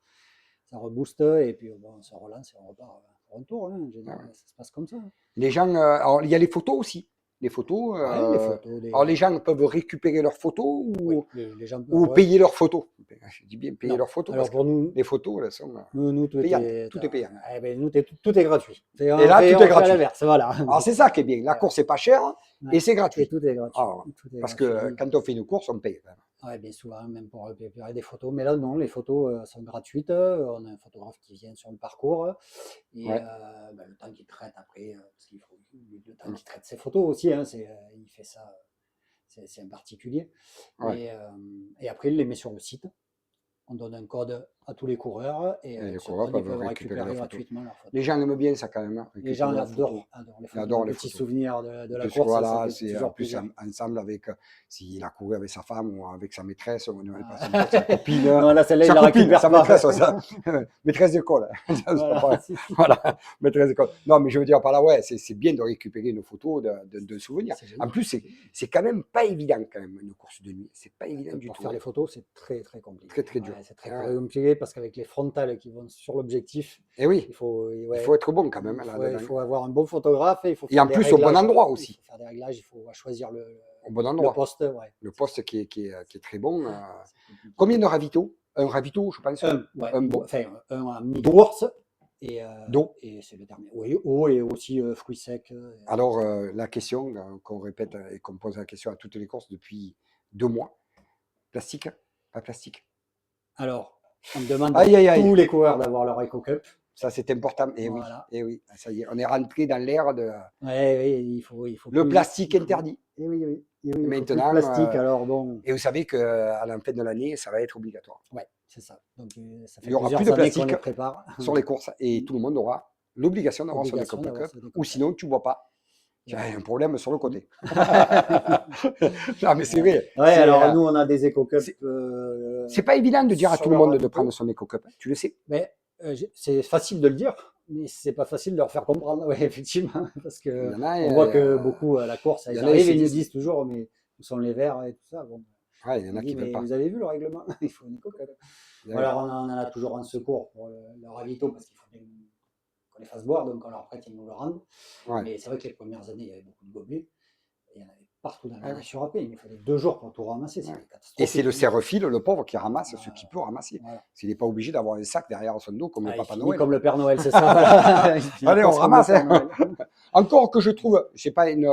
Ça rebooste et puis bon, on se relance et on repart pour un tour. Hein, en Ah général, ouais. ça se passe comme ça. Hein. Les gens, alors il y a les photos aussi. Les photos. Ouais, les photos, Alors les gens peuvent récupérer leurs photos oui, les gens ou ouais. payer leurs photos. Je dis bien payer Non. leurs photos parce Alors que pour nous, les photos, elles sont tout payantes. est, Tout est payant. ben, nous, tout est gratuit. Et là, tout est On fait à gratuit. l'inverse, voilà. Alors c'est ça qui est bien. La course, c'est pas cher Ouais. et c'est Et gratuit. tout est gratuit. Alors, Tout est parce que gratuit. quand on fait une course, on paye. Quand même. Ouais, bien souvent, même pour récupérer des photos. Mais là, non, les photos sont gratuites. On a un photographe qui vient sur le parcours. Et Ouais. ben, le temps qu'il traite après, parce qu'il faut le temps qu'il traite ses photos aussi, hein, il fait ça, c'est un particulier. Ouais. Et après, il les met sur le site. On donne un code à tous les coureurs et Et les ce coureurs mode, ils peuvent peuvent récupérer récupérer la photo. gratuitement leurs photos. Les gens aiment bien ça quand même, hein, Les gens récupérer la photo. adorent Ils les adorent les petits photos. souvenirs de la Parce que course, ça voilà, fait c'est en toujours plus plaisir. ensemble avec, s'il a couru avec sa femme ou avec sa maîtresse, ou non, pas Ah. son pote, sa copine, Non, là, celle-là, il sa la copine, récupère sa pas. maîtresse, ça, maîtresse d'école. Ça, c'est pas Voilà, pareil. Voilà, maîtresse d'école. Non, mais je veux dire par là, ouais, c'est bien de récupérer une photo de souvenir. c'est En génial. plus, c'est quand même pas évident, quand même, une course de nuit. C'est pas évident du Pour tout. faire les photos, c'est très très compliqué. Très, très dur. Ouais, c'est très, Ah très ouais. compliqué parce qu'avec les frontales qui vont sur l'objectif, Et oui, il faut, il faut être bon quand même il là-dedans. faut avoir un bon photographe et il faut Et faire en des plus, au bon réglages. endroit Il aussi. faut faire des réglages, il faut choisir Au bon le endroit. poste. Ouais, Le poste qui est très bon. c'est compliqué. Combien de ravitaux? Un ravito, je pense. Ouais, Un bon. enfin, un à mi-course D'eau. et c'est le dernier. Oui, eau et aussi fruits secs. Alors, la question qu'on répète et qu'on pose la question à toutes les courses depuis 2 mois, plastique, pas plastique. Alors, on demande à Aïe, aïe, aïe, tous les coureurs d'avoir leur EcoCup. ça c'est important. Voilà. Et oui, ça y est, on est rentré dans l'ère de Ouais, oui, il faut le plus. plastique interdit. Et oui, oui, Et il faut plus de maintenant, plastique. Alors bon, et vous savez qu'à la fin de l'année, ça va être obligatoire. ouais, c'est ça. Donc ça Il fait n'y aura plus plusieurs de années qu'on plastique les prépare. sur les courses et tout le monde aura l'obligation d'avoir son Obligation EcoCup, d'avoir ce ou EcoCup. sinon tu ne bois pas. Tu as Ouais. un problème sur le côté. Non, mais c'est vrai. Ouais, C'est, alors nous on a des c'est EcoCup. c'est pas évident de dire à sur tout le le monde de ravito. prendre son EcoCup. Tu le sais. Mais c'est facile de le dire, mais c'est pas facile de leur faire comprendre. Oui, effectivement, parce Il que y en a, on voit que beaucoup à la course, il y ils en a, ils arrivent se et ils nous disent, disent toujours, mais où sont les verts et tout ça. Bon, ouais, il y en on a dit, qui veulent mais pas. vous avez vu le règlement? Il faut une EcoCup. Ouais, Alors on en a toujours un secours pour le ravito parce qu'il faut bien qu'on les fasse boire, donc on leur prête, ils nous le rendent. ouais. Mais c'est vrai que les premières années, il y avait beaucoup de gobelets. Et il y en avait partout dans la Ah oui. nation râpée. Il nous fallait 2 jours pour tout ramasser. Ouais. C'était Et catastrophique. c'est le serre-fil, le pauvre, qui ramasse ce Voilà. qu'il peut ramasser. Voilà. S'il n'est pas obligé d'avoir un sac derrière son dos comme le Ah, il Papa finit Noël. comme le Père Noël, c'est ça. Voilà. Il finit Allez, la on course comme le ramasse. Père Hein. Noël. Encore que je trouve, c'est pas une,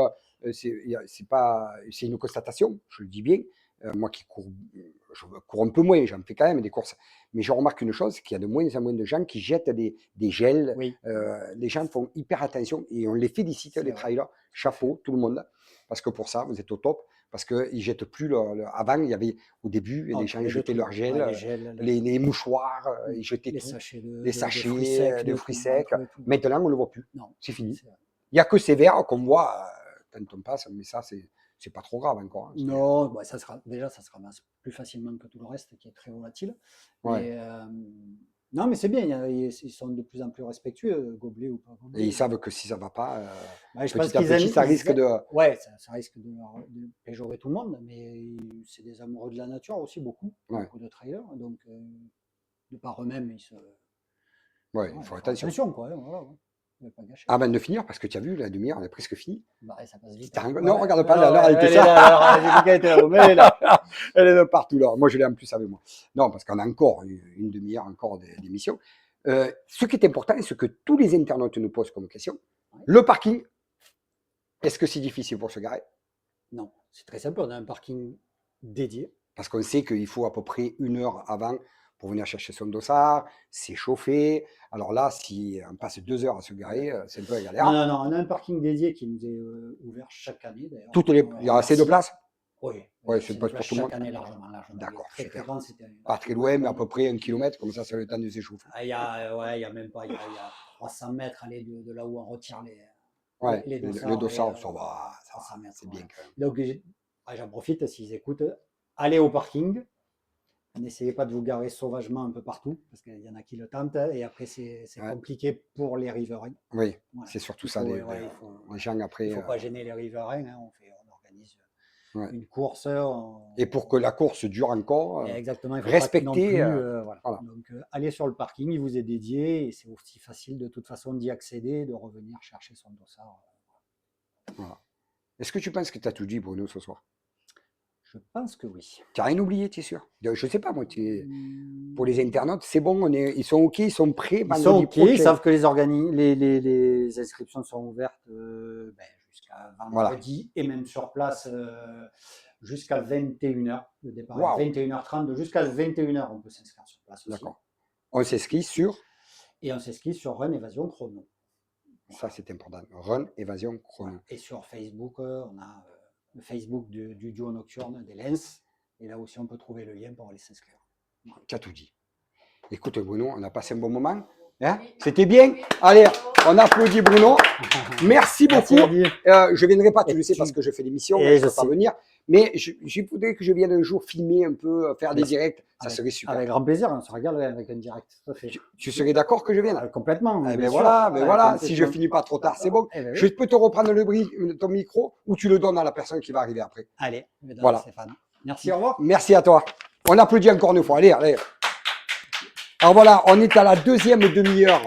c'est pas, c'est une constatation. Je le dis bien. Moi qui cours, je cours un peu moins. J'en fais quand même des courses. Mais je remarque une chose, qu'il y a de moins en moins de gens qui jettent des gels. Oui, Les gens font hyper attention et on les félicite, c'est les vrai. trailers. Chapeau, tout le monde. Parce que pour ça, vous êtes au top. Parce qu'ils ne jettent plus. Avant, il y avait au début, On les gens trouvait de jetaient tout. leur gel, Ouais, les gels, les mouchoirs, ils jetaient les tout. sachets Les de sachets fruits secs, de de fruits tout. On secs. trouvait tout. Maintenant, on ne le voit plus. Non, C'est fini. c'est vrai. Il n'y a que ces verres qu'on voit quand on passe, mais ça, c'est pas trop grave encore. Hein. Non, bah, ça se ramasse plus facilement que tout le reste qui est très volatile. Ouais. Mais, non, mais c'est bien. Ils sont de plus en plus respectueux, gobelets ou pas Et gobelets. ils savent que si ça ne va pas, Ouais, je pense petit à qu'ils aiment. petit, ça risque de. Ouais, ça risque de péjorer tout le monde, mais c'est des amoureux de la nature aussi, beaucoup, Ouais. beaucoup de trailers. Donc, de par eux-mêmes, Ouais, ils il faut font attention. attention, quoi. Voilà, ouais. On va pas gâcher. Avant de finir, parce que tu as vu, la demi-heure, elle est presque finie. Bah, ça passe vite. T'as Hein. un- Non, Ouais, regarde pas, ouais, l'heure, elle était elle est ça. là, alors, j'ai vu qu'elle était là, mais elle est là. Elle est de partout là. Moi, je l'ai en plus avec moi. Non, parce qu'on a encore une demi-heure encore d'émission. Ce qui est important et ce que tous les internautes nous posent comme question, Ouais. le parking, est-ce que c'est difficile pour se garer? Non, c'est très simple. On a un parking dédié. Parce qu'on sait qu'il faut à peu près 1 heure avant pour venir chercher son dossard, s'échauffer. Alors là, si on passe 2 heures à se garer, c'est un peu la galère. Non, on a un parking dédié qui nous est ouvert chaque année d'ailleurs. Il y a assez de place? Oui, Ouais, c'est c'est pas pour tout le monde. chaque année largement. D'accord, Très super. grand, Pas très loin, mais à peu près 1 kilomètre, comme ça a le temps de s'échauffer. Il y a même pas, il y a 300 mètres allez, de là où on retire Ouais, les le dossards. dossard, ça va, 300 mètres, c'est bien ouais. quand même. Donc, j'en profite s'ils écoutent. Allez au parking. N'essayez pas de vous garer sauvagement un peu partout, parce qu'il y en a qui le tentent, et après, c'est Ouais. compliqué pour les riverains. Oui, Voilà. c'est surtout Il ça, faut- les gens après. Il ne faut pas gêner les riverains. Hein. On organise Ouais. une course. Et pour que la course dure encore, Exactement, il faut respecter, pas non plus, voilà. voilà. Donc, allez sur le parking, il vous est dédié, et c'est aussi facile de toute façon d'y accéder, de revenir chercher son dossard. Voilà. Est-ce que tu penses que tu as tout dit, Bruno, ce soir? Je pense que oui. Tu n'as rien oublié, tu es sûr? Je ne sais pas, moi. Pour les internautes, c'est bon, ils sont OK, ils sont prêts. Ils sont vendredi OK, ils prochain. savent que les inscriptions sont ouvertes jusqu'à vendredi, et même sur place jusqu'à 21h. Le départ Waouh. est 21h30, jusqu'à 21h, on peut s'inscrire sur place aussi. D'accord. On s'inscrit sur, Et on s'inscrit sur Run Évasion Chrono. ça c'est important, Run Évasion Chrono. Et sur Facebook, on a le Facebook du duo nocturne des Lens. Et là aussi, on peut trouver le lien pour aller s'inscrire. Tu as tout dit. Écoute, Bruno, on a passé un bon moment. Hein, c'était bien. Allez, on applaudit Bruno. Merci Merci, beaucoup. Adi. Je ne viendrai pas, tu Et le sais, tu- parce que je fais l'émission, et je ne je peux pas sais. venir. Mais je voudrais que je vienne un jour filmer un peu, faire des Bien sûr. directs. Ça serait super. Avec grand plaisir, on se regarde avec un direct. Tout à fait. Tu serais d'accord que je vienne? Complètement, Eh bien ben sûr. voilà, mais Ouais, voilà, si je complètement. finis pas trop tard, c'est bon. Eh ben oui. Je peux te reprendre ton micro ou tu le donnes à la personne qui va arriver après. Allez, mesdames, Voilà. Stéphane. Merci, au revoir. Merci à toi. On applaudit encore une fois. Allez, allez. Alors voilà, on est à la deuxième demi-heure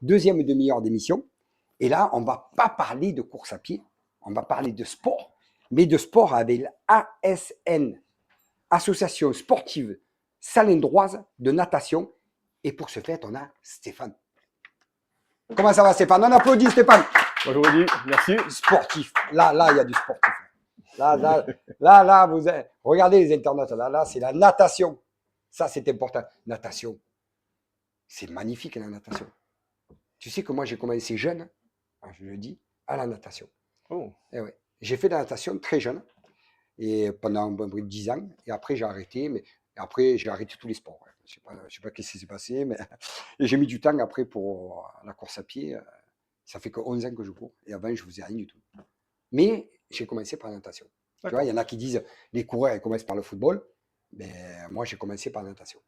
d'émission. Et là, on va pas parler de course à pied, on va parler de sport, mais de sport avec l'ASN, Association sportive salindroise de natation. Et pour ce fait, on a Stéphane. Comment ça va, Stéphane? On applaudit, Stéphane. Bonjour Rudy, merci. Sportif. Là, il y a du sportif. Là, regardez les internautes. Là, c'est la natation. Ça, c'est important. Natation. C'est magnifique, la natation. Tu sais que moi, j'ai commencé jeune, je le dis, à la natation. Oh, Eh ouais. J'ai fait de la natation très jeune, et pendant un bon bout de 10 ans. Et après, j'ai arrêté. Mais après, j'ai arrêté tous les sports. Ouais. Je ne sais pas ce qui s'est passé. Mais et j'ai mis du temps après pour la course à pied. Ça fait que 11 ans que je cours. Et avant, je ne faisais rien du tout. Mais j'ai commencé par la natation. Tu vois, il y en a qui disent les coureurs, ils commencent par le football. Mais moi, j'ai commencé par la natation.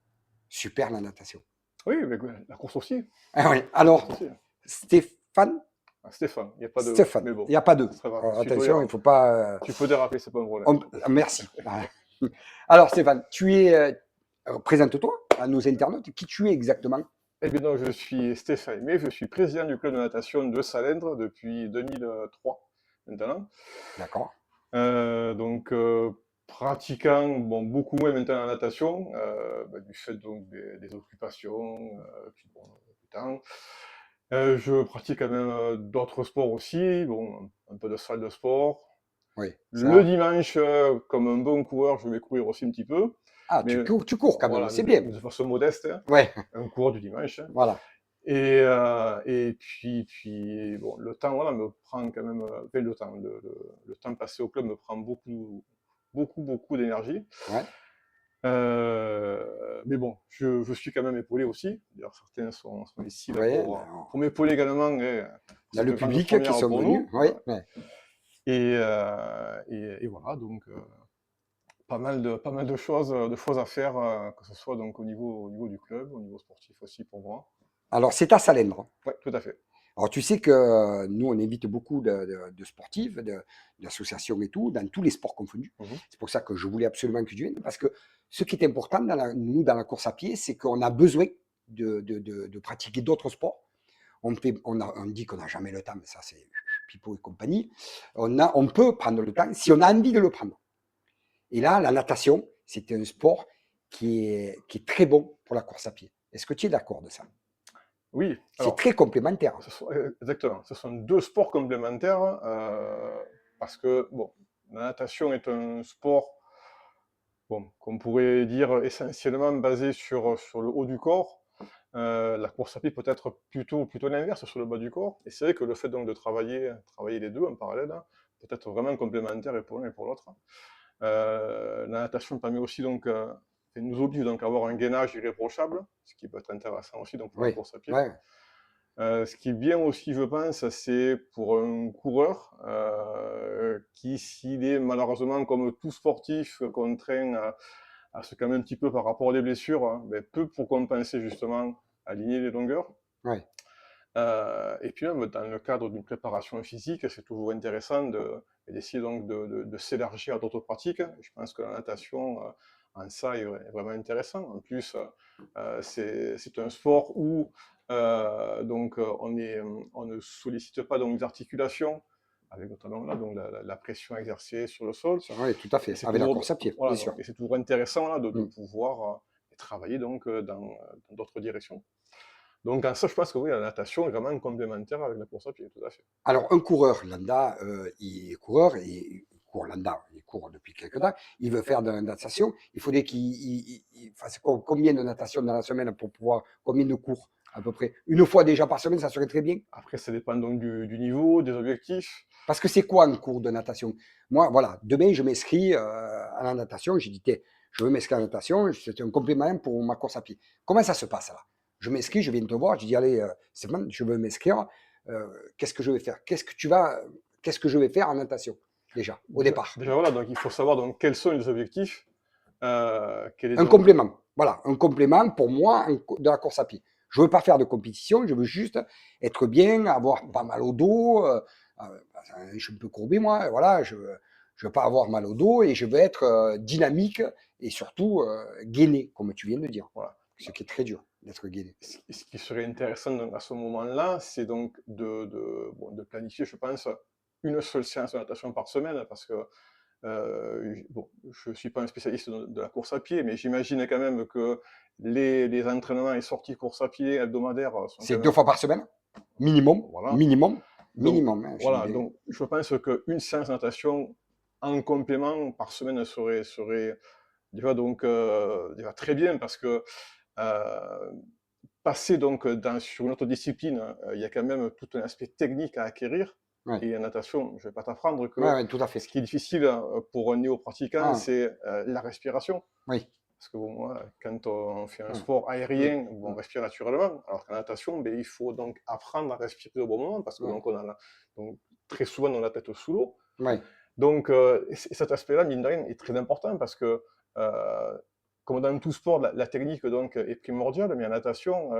Super, la natation. oui, mais la course aussi. Ah oui. Alors, La course aussi. Stéphane, Ah, Stéphane, il n'y a pas de. Stéphane, Mais bon, il n'y a pas de. ça va. Alors, Tu peux attention, il déraper. ne faut pas. Tu peux déraper, c'est pas un problème. Merci. Alors, Stéphane, tu es. Présente-toi à nos internautes. Qui tu es exactement? Eh bien, donc, je suis Stéphane Aimé, je suis président du club de natation de Salindre depuis 2003 maintenant. D'accord. Donc, pratiquant beaucoup moins maintenant la natation, du fait donc des occupations, puis bon, du temps. Je pratique quand même d'autres sports aussi, bon, un peu de salle de sport. Oui. Le dimanche, comme un bon coureur, je vais courir aussi un petit peu. Ah, Mais tu cours quand même, voilà, c'est bien. de façon modeste, hein, Ouais, un coureur du dimanche. voilà. Et puis bon, le temps voilà, me prend quand même, le temps passé au club me prend beaucoup d'énergie. Ouais. Mais bon, je suis quand même épaulé aussi. D'ailleurs, certains sont ici là, Ouais, pour m'épauler également. il y a C'est le une grande public qui première sont pour venus. nous. Oui, Voilà. ouais. Et voilà, donc pas mal de choses à faire, que ce soit donc au niveau du club, au niveau sportif aussi pour moi. Alors, c'est à Salindre. Oui, tout à fait. Alors, tu sais que nous, on invite beaucoup de sportifs, d'associations et tout, dans tous les sports confondus. C'est pour ça que je voulais absolument que tu viennes, parce que ce qui est important, nous, dans la course à pied, c'est qu'on a besoin de pratiquer d'autres sports. On dit qu'on n'a jamais le temps, mais ça, c'est Pipo et compagnie. On peut prendre le temps si on a envie de le prendre. Et là, la natation, c'est un sport qui est très bon pour la course à pied. Est-ce que tu es d'accord de ça? Oui, C'est très complémentaire. Exactement. Ce sont deux sports complémentaires parce que bon, la natation est un sport qu'on pourrait dire essentiellement basé sur le haut du corps. La course à pied peut être plutôt l'inverse, sur le bas du corps. Et c'est vrai que le fait donc de travailler les deux en parallèle peut être vraiment complémentaire et pour l'un et pour l'autre. La natation permet aussi donc nous oblige donc à avoir un gainage irréprochable, ce qui peut être intéressant aussi donc pour la course à pied. Ouais. Ce qui est bien aussi, je pense, c'est pour un coureur qui, s'il est malheureusement, comme tout sportif, contraint à se calmer un petit peu par rapport à des blessures, hein, peut, pour compenser justement, aligner les longueurs. Ouais. Et puis même dans le cadre d'une préparation physique, c'est toujours intéressant d'essayer donc de s'élargir à d'autres pratiques. Je pense que la natation en ça est vraiment intéressant. En plus, c'est un sport où on ne sollicite pas donc les articulations, avec notamment là, donc la pression exercée sur le sol. Oui, tout à fait, avec la course à pied, Voilà, bien sûr. et c'est toujours intéressant là, de pouvoir travailler donc, dans d'autres directions. Donc, en ça, je pense que oui, la natation est vraiment complémentaire avec la course à pied, tout à fait. Alors, un coureur lambda, il est coureur et il court lambda, il court depuis quelques temps. Il veut faire de la natation. Il faudrait qu'il fasse combien de natation dans la semaine pour pouvoir, combien de cours à peu près? Une fois déjà par semaine, ça serait très bien. Après, ça dépend donc du niveau, des objectifs. Parce que c'est quoi un cours de natation? Moi, voilà, demain, je m'inscris à la natation. J'ai dit, je veux m'inscrire en natation, c'est un complément pour ma course à pied. Comment ça se passe là? Je m'inscris, je viens te voir, je dis allez, Stéphane, je veux m'inscrire, qu'est-ce que je vais faire? Qu'est-ce que je vais faire en natation déjà, au départ? Déjà, voilà, donc il faut savoir donc, quels sont les objectifs. Quel est Un donc... complément, voilà, un complément pour moi de la course à pied. Je veux pas faire de compétition, je veux juste être bien, avoir pas mal au dos. Je suis un peu courbé moi, voilà, je veux pas avoir mal au dos et je veux être dynamique et surtout gainé, comme tu viens de dire. Voilà. Ce qui est très dur d'être gainé. Ce qui serait intéressant donc, à ce moment-là, c'est donc bon, de planifier, je pense, une seule séance de natation par semaine, parce que bon, je ne suis pas un spécialiste de la course à pied, mais j'imagine quand même que les entraînements et sorties course à pied hebdomadaires sont C'est quand 2 même... fois par semaine, minimum, Voilà. minimum, Donc, minimum. Hein, voilà, donc je pense qu'une séance de natation en complément par semaine serait déjà, donc, déjà très bien, parce que euh, passer donc sur une autre discipline, il y a quand même tout un aspect technique à acquérir. ouais, Et en natation, je ne vais pas t'apprendre que ouais, tout à ce fait. qui est difficile pour un néo-pratiquant, Ah, c'est la respiration. oui, Parce que bon, moi, quand on fait un ouais, sport aérien, mm, on respire naturellement, alors qu'en natation, ben, il faut donc apprendre à respirer au bon moment, parce que ouais, donc, donc, très souvent on a la tête sous l'eau. ouais. Donc, cet aspect-là, mine de rien, est très important, parce que, comme dans tout sport, la technique donc, est primordiale, mais en natation,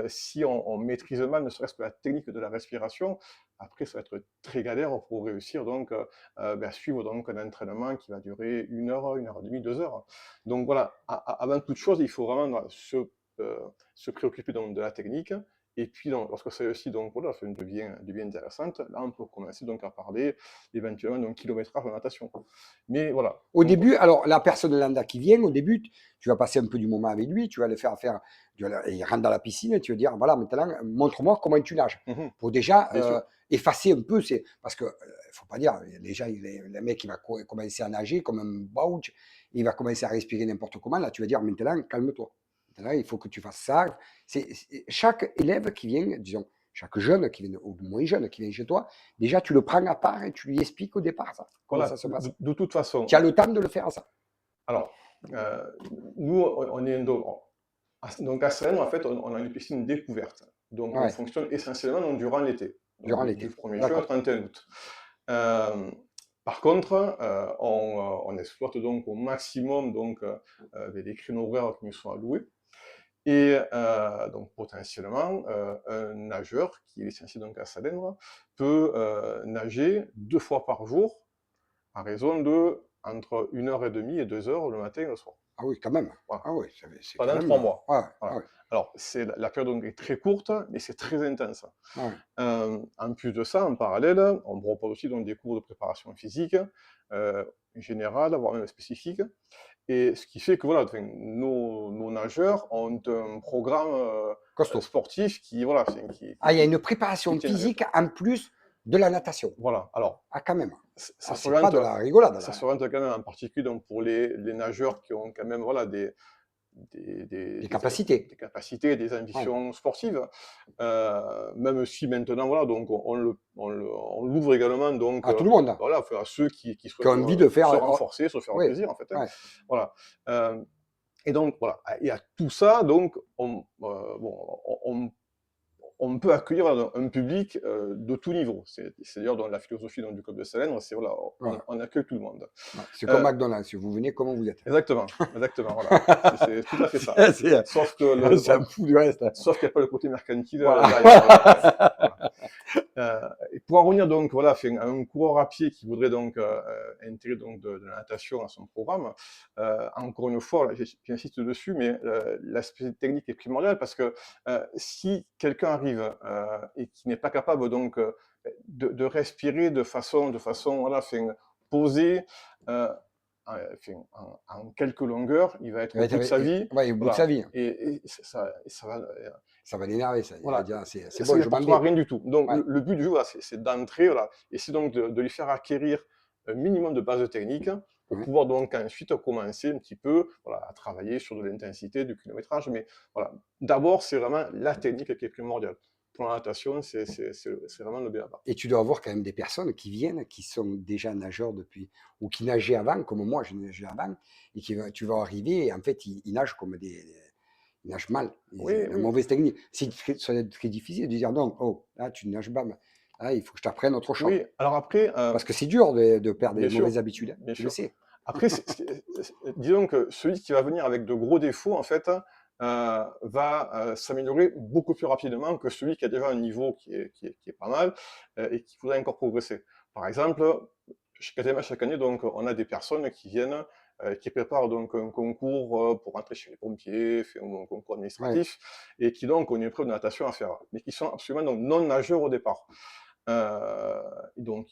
si on maîtrise mal, ne serait-ce que la technique de la respiration, après, ça va être très galère pour réussir donc, à suivre donc, un entraînement qui va durer 1 heure et demie, 2 heures. Donc voilà, avant toute chose, il faut vraiment se préoccuper donc, de la technique. Et puis, donc, lorsque celle-ci donc, voilà, devient intéressante, là, on peut commencer donc, à parler éventuellement d'un kilométrage de natation. Mais voilà. Au Donc, début, alors la personne lambda qui vient, au début, tu vas passer un peu du moment avec lui, tu vas le faire, il rentre dans la piscine et tu vas dire, voilà, maintenant, montre-moi comment tu nages. mhm, Pour déjà bien sûr. effacer un peu, parce que, faut pas dire, déjà, le mec, il va commencer à nager comme un bouch, il va commencer à respirer n'importe comment, là, tu vas dire, maintenant, calme-toi. Maintenant, il faut que tu fasses ça. Chaque élève qui vient, disons, chaque jeune qui vient, ou moins jeune qui vient chez toi, déjà, tu le prends à part et tu lui expliques au départ ça, comment ça Voilà, se passe. de toute façon. Tu as le temps de le faire ça. Alors, nous, on est donc à Salerne, en fait, on a une piscine découverte. Donc, on Ouais, fonctionne essentiellement donc, durant l'été, donc durant du l'été. 1er juin au D'accord. 31 août. Euh, Par contre, on exploite donc au maximum donc, les créneaux horaires qui nous sont alloués. Et donc potentiellement, un nageur qui est licencié donc à Salène peut nager 2 fois par jour, à raison de entre 1 heure et demie et 2 heures le matin et le soir. Ah oui, quand même. Voilà. Ah oui, c'est quand Pendant même. 3 mois. Ouais, Voilà. ouais, Alors, la période donc est très courte, mais c'est très intense. ouais. En plus de ça, en parallèle, on propose aussi donc, des cours de préparation physique, générale, voire même spécifique. Et ce qui fait que voilà, enfin, nos nageurs ont un programme Costaud. sportif qui, voilà, Ah, il y a une préparation tient la physique route. en plus de la natation. Voilà, alors, Ah, quand même. ça Ah, c'est pas de la rigolade là. s'oriente quand même en particulier donc, pour les nageurs qui ont quand même voilà, Des capacités. des capacités, des Ouais. ambitions sportives. Même si maintenant, voilà, donc on l'ouvre également donc, À tout le monde. voilà, à ceux qui Qui ont souhaitent envie de faire. se Oh, renforcer, se faire oui, plaisir en fait. Hein. ouais. Voilà. Et donc, voilà, et à tout ça, donc, bon, on peut accueillir voilà, un public de tout niveau. C'est d'ailleurs dans la philosophie donc, du Club de Salène, c'est voilà, Voilà. on accueille tout le monde. Ouais. C'est comme Euh, McDonald's. Si vous venez, comment vous êtes. Exactement, exactement, voilà. C'est tout à fait ça. Sauf que C'est un fou du reste. sauf qu'il n'y a pas le côté mercantile Voilà. derrière. Voilà. Et pour en revenir donc voilà, à un coureur à pied qui voudrait donc intégrer donc de la natation à son programme, encore une fois, j'insiste dessus, mais l'aspect technique est primordial, parce que si quelqu'un arrive et qui n'est pas capable donc de respirer de façon voilà, posée, en quelques longueurs, il va être au bout de sa vie. Ouais, au bout de sa Voilà. vie. Et ça va, Ça va l'énerver, ça. Il va voilà, dire, c'est ça bon, ne je m'en apportera vais. rien du tout. Donc, Ouais. le but du jeu, voilà, c'est d'entrer, voilà, et c'est donc de lui faire acquérir un minimum de base technique pour Ouais. pouvoir donc ensuite commencer un petit peu voilà, à travailler sur de l'intensité, du kilométrage. Mais voilà, d'abord, c'est vraiment la technique qui est primordiale. pour la natation, c'est vraiment le b.a.-ba. Et tu dois avoir quand même des personnes qui viennent, qui sont déjà nageurs depuis, ou qui nageaient avant, comme moi, je nageais avant, et tu vas arriver, et en fait, ils nagent comme ils nagent mal, ils Oui, ont une oui, mauvaise technique. Ça va être très difficile de dire non, oh, là, tu nages pas, là, il faut que je t'apprenne autre chose. oui. Alors après, Parce que c'est dur de perdre des bien sûr, mauvaises habitudes, hein, bien tu le sûr. sais. Après, disons que celui qui va venir avec de gros défauts, en fait, va s'améliorer beaucoup plus rapidement que celui qui a déjà un niveau qui est pas mal et qui voudrait encore progresser. Par exemple, quasiment chaque année, donc, on a des personnes qui viennent, qui préparent donc un concours pour entrer chez les pompiers, faire un concours Ouais, administratif, et qui donc ont une épreuve de natation à faire, mais qui sont absolument donc, non nageurs au départ. Et donc,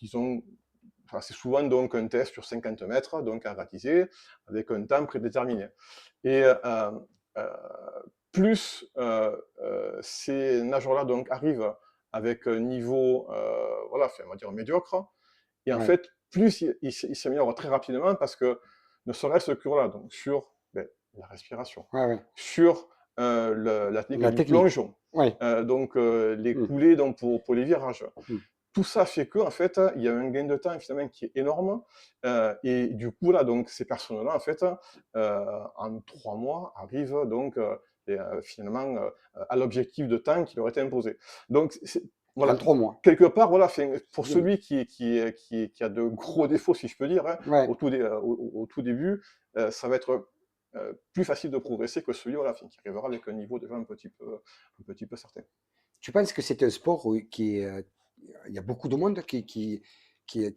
enfin, c'est souvent donc un test sur 50 mètres, donc à réaliser, avec un temps prédéterminé. Et euh, plus ces nageurs-là donc arrivent avec un niveau, voilà, enfin, on va dire médiocre, et en ouais, fait, plus ils s'améliorent très rapidement parce que ne serait-ce que là, donc sur la respiration, ouais, ouais. sur la technique La du technique. plongeon, Ouais. donc les Mm, coulées donc, pour les virages. mm. Tout ça fait que, en fait, il y a un gain de temps finalement qui est énorme. Et du coup, là, donc, ces personnes-là, en fait, en 3 mois, arrivent donc finalement à l'objectif de temps qui leur était imposé. Donc, En voilà, 3 mois. quelque part, voilà, C'est pour bien. celui qui a de gros défauts, si je peux dire, hein, Ouais. au tout début, ça va être plus facile de progresser que celui voilà, qui arrivera avec un niveau déjà un petit peu certain. Tu penses que c'est un sport qui est. Il y a beaucoup de monde qui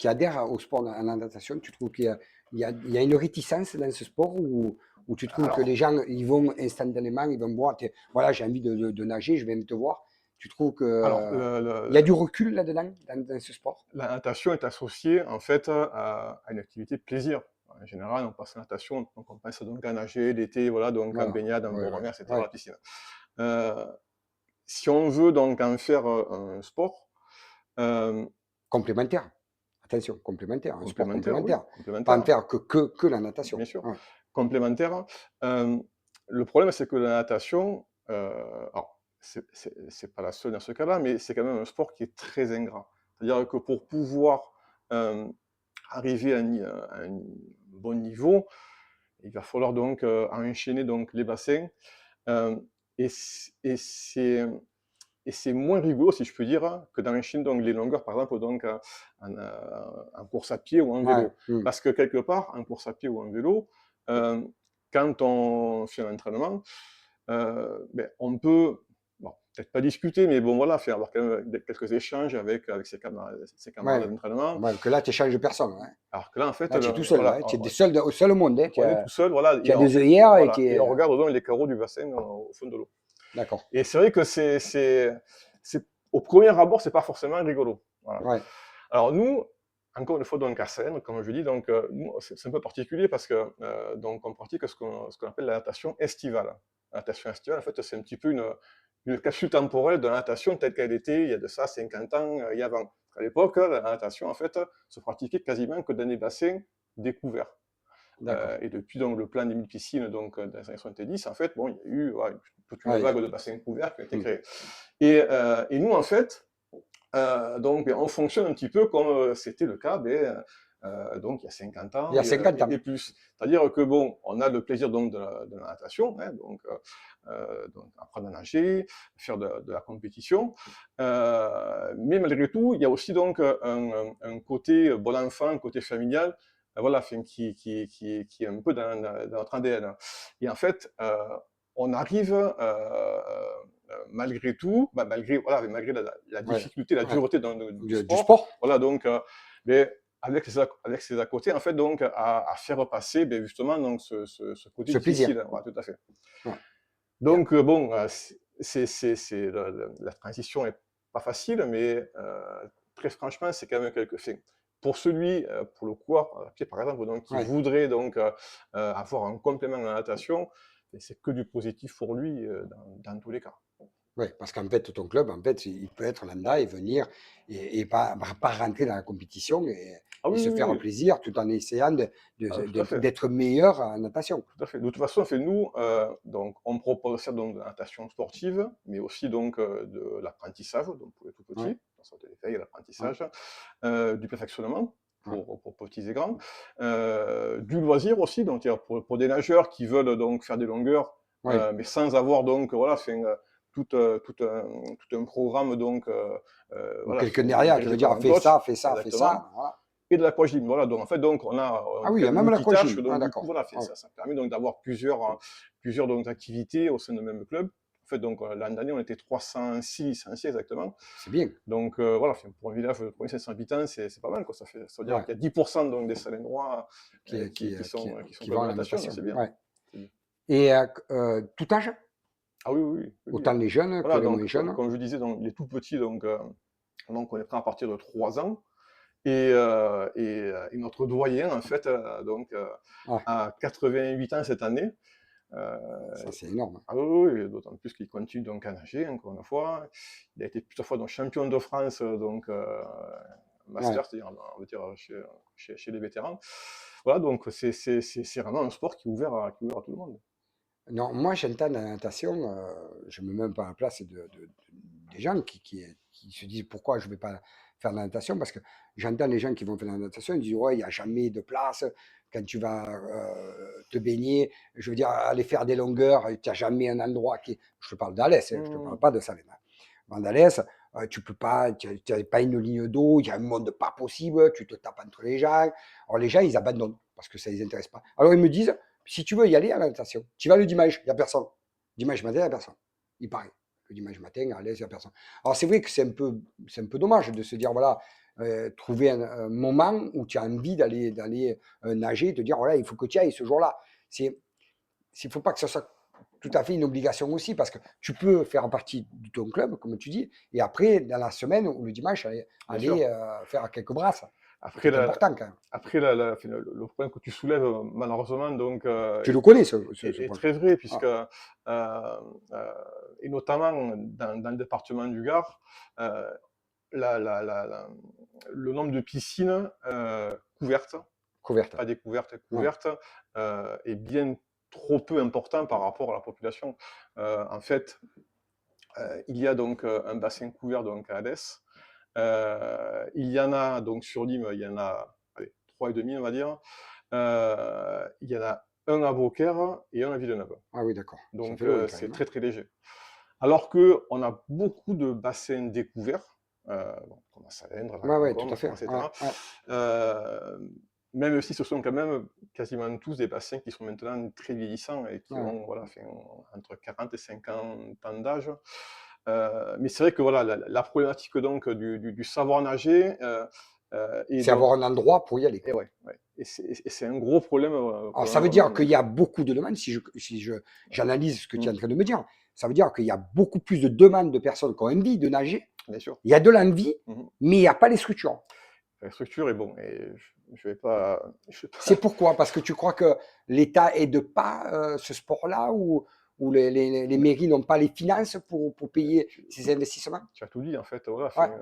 adhère au sport en natation. Tu trouves qu'il y a une réticence dans ce sport ou tu trouves que les Alors, gens ils vont instantanément, ils vont voir, voilà, j'ai envie de nager, je vais te voir. Tu trouves que alors il y a du recul là-dedans, dans ce sport? la natation est associée en fait à une activité de plaisir. En général, on passe à la natation, donc on pense donc à nager l'été, voilà, donc en Voilà. baignade, en Ouais, bord de ouais, mer, etc., à ouais. la piscine. Euh, Si on veut donc en faire un sport Complémentaire. Attention, complémentaire, un sport complémentaire, oui, complémentaire. Pas en complémentaire, faire que la natation. bien sûr, Ouais. complémentaire. euh, le problème, c'est que la natation, alors, c'est pas la seule dans ce cas-là, mais c'est quand même un sport qui est très ingrat. C'est-à-dire que pour pouvoir euh, arriver à un bon niveau, il va falloir donc enchaîner donc les bassins. euh, et c- et c'est et c'est moins rigolo, si je peux dire, que d'enchaîner donc les longueurs, par exemple, donc en course à pied ou en Ouais. vélo. Hmm. Parce que quelque part, en course à pied ou en vélo, euh, quand on fait un entraînement, on peut, bon, peut-être pas discuter, mais bon voilà, faire avoir quand même quelques échanges avec ses camarades Ouais. d'entraînement. Ouais, que là, tu échanges de personne. Ouais. Alors que là, en fait, Là, tu es tout seul, voilà, là. Tu es seul au seul au monde. Hein. on est tout seul, voilà, Tu as des œillères et voilà, et on regarde donc les carreaux du bassin au fond de l'eau. D'accord. Et c'est vrai que au premier abord, c'est pas forcément rigolo. Voilà. Ouais. Alors nous, encore une fois, donc à Seine, comme je dis, donc nous, c'est un peu particulier parce que donc on pratique ce qu'on appelle la natation estivale. La natation estivale, en fait, c'est un petit peu une capsule temporelle de la natation telle qu'elle était il y a de ça 50 ans et avant. À l'époque, la natation, en fait, se pratiquait quasiment que dans des bassins découverts. D'accord. Et depuis donc, le plan des 1000 piscines donc, dans les années 70, en fait, bon, il y a eu voilà, toute une Ouais, vague de bassins couverts qui a été hmm. créée. Et nous, en fait, donc, on fonctionne un petit peu comme c'était le cas donc, il y a 50 Il ans y a 50 ans. et plus. C'est-à-dire que, bon, on a le plaisir donc, de la natation, hein, donc apprendre à nager, faire de la compétition. Mais malgré tout, il y a aussi donc, un côté bon enfant, un côté familial, voilà, enfin, qui est un peu dans notre ADN. Et en fait, on arrive malgré tout, malgré la Ouais. difficulté, la Ouais. dureté du Du sport, sport? voilà, donc, mais avec ses à côté, en fait, donc, à faire passer, justement, donc, ce côté Ce plaisir. difficile, voilà, tout à fait. Ouais. Bien. Donc, bon, la transition est pas facile, mais très franchement, c'est quand même quelque chose. Pour celui, pour le coureur à pied, par exemple, donc, qui Ouais. voudrait donc avoir un complément à la natation, c'est que du positif pour lui dans tous les cas. Ouais, parce qu'en fait, ton club, en fait, il peut être lambda et venir et pas rentrer dans la compétition Ah et oui, se oui, oui, faire oui. plaisir tout en essayant Ah, tout à fait. d'être meilleur en natation. Tout à fait. De toute façon, fait, nous, donc, on propose ça donc, de la natation sportive, mais aussi donc, de l'apprentissage, donc pour les tout Ouais, petits, dans sorte d'éveil, ouais, l'apprentissage, du perfectionnement ouais, pour petits et grands, du loisir aussi, donc pour des nageurs qui veulent donc faire des longueurs, ouais. mais sans avoir donc voilà, fait, tout un programme donc Ou voilà, quelqu'un fait, derrière qui dirigé veut par dire un coach, fais exactement, ça. Voilà. et de l'aquagym. Voilà, donc en fait, donc, on a Ah un oui, il peu y a un même multitâche, l'aquagym. Ah donc du coup, d'accord. voilà, Ah ouais, ça permet donc d'avoir plusieurs donc, activités au sein du même club. En fait, donc, l'année dernière, on était 306 licenciés exactement. c'est bien. Donc, voilà, pour un village de 3500 habitants, c'est pas mal, quoi. Ça veut dire Ouais. qu'il y a 10% donc, des Salénois Qui, qui, qui sont qui club vont de à la natation, donc natation. c'est bien. Ouais. C'est bien. Et tout âge, Ah oui, oui, oui, oui, oui. autant les jeunes que Voilà, les moins donc, jeunes. comme je disais, donc, les tout petits, donc on les prend à partir de 3 ans. Et notre doyen, en fait, Ah, a 88 ans cette année. Euh, ça c'est énorme. ah oui, oui, d'autant plus qu'il continue donc à nager, encore une fois. Il a été plusieurs fois donc, champion de France, donc Ouais. master, c'est-à-dire, on va dire, chez les vétérans. Voilà, donc c'est vraiment un sport qui est ouvert à tout le monde. Non, moi j'entends la natation, je me mets même pas à la place des gens qui se disent pourquoi je ne vais pas faire de la natation, parce que j'entends les gens qui vont faire de la natation, ils disent ouais, il n'y a jamais de place quand tu vas te baigner, je veux dire, aller faire des longueurs, tu n'as jamais un endroit qui. Je te parle d'Alès, hein, je ne te parle Mmh. pas de Salem. Hein. Dans Alès, tu peux pas, tu n'as pas une ligne d'eau, il y a un monde pas possible, tu te tapes entre les gens. Alors les gens, ils abandonnent parce que ça ne les intéresse pas. Alors ils me disent, si tu veux y aller à la natation, tu vas le dimanche, il n'y a personne. Dimanche matin, il n'y a personne. Il paraît. Le dimanche matin, à l'aise, il n'y a personne. Alors c'est vrai que c'est un peu dommage de se dire, voilà, trouver un moment où tu as envie d'aller nager, te dire, voilà, il faut que tu y ailles ce jour-là. Il ne faut pas que ce soit tout à fait une obligation aussi, parce que tu peux faire partie de ton club, comme tu dis, et après, dans la semaine ou le dimanche, Bien sûr. aller faire quelques brasses. Après, C'est important quand même. après le point que tu soulèves, malheureusement, donc, Tu le connais, ce est point. très vrai, puisque, Ah, et notamment dans le département du Gard, la, la, la, la- le nombre de piscines couvertes, couverte. pas découvertes, Ouais. couvertes, est bien trop peu important par rapport à la population. En fait, il y a donc un bassin couvert donc, à Alès. Il y en a donc sur Nîmes, il y en a allez, 3,5, on va dire. Il y en a un à Beaucaire et un à Villeneuve. Ah oui, d'accord. Ça Donc fait loin quand c'est même. Hein. très très léger. Alors qu'on a beaucoup de bassins découverts, comme à Salindre, la Ouais, ouais, tout Concombre, à fait. Ouais, etc. ouais. Euh, Même si ce sont quand même quasiment tous des bassins qui sont maintenant très vieillissants et qui Ouais. ont voilà, fait entre 40 et 50 ans d'âge. Mais c'est vrai que voilà, la problématique donc du savoir nager et C'est donc avoir un endroit pour y aller, et quoi. ouais, ouais. Et c'est un gros problème Alors, qu'on ça a, veut on a dire en qu'il y a nature. beaucoup de demandes, Ouais. j'analyse ce que tu es Mm, en train de me dire. Ça veut dire qu'il y a beaucoup plus de demandes de personnes qui ont envie de nager. bien sûr. Il y a de l'envie, Mhm. mais il n'y a pas les structures. La structure est bon. Et je vais pas. C'est pourquoi? Parce que tu crois que l'État aide pas ce sport-là ou les Mais mairies n'ont pas les finances pour payer tu, ces investissements? tu as tout dit en fait. Voilà, Ouais.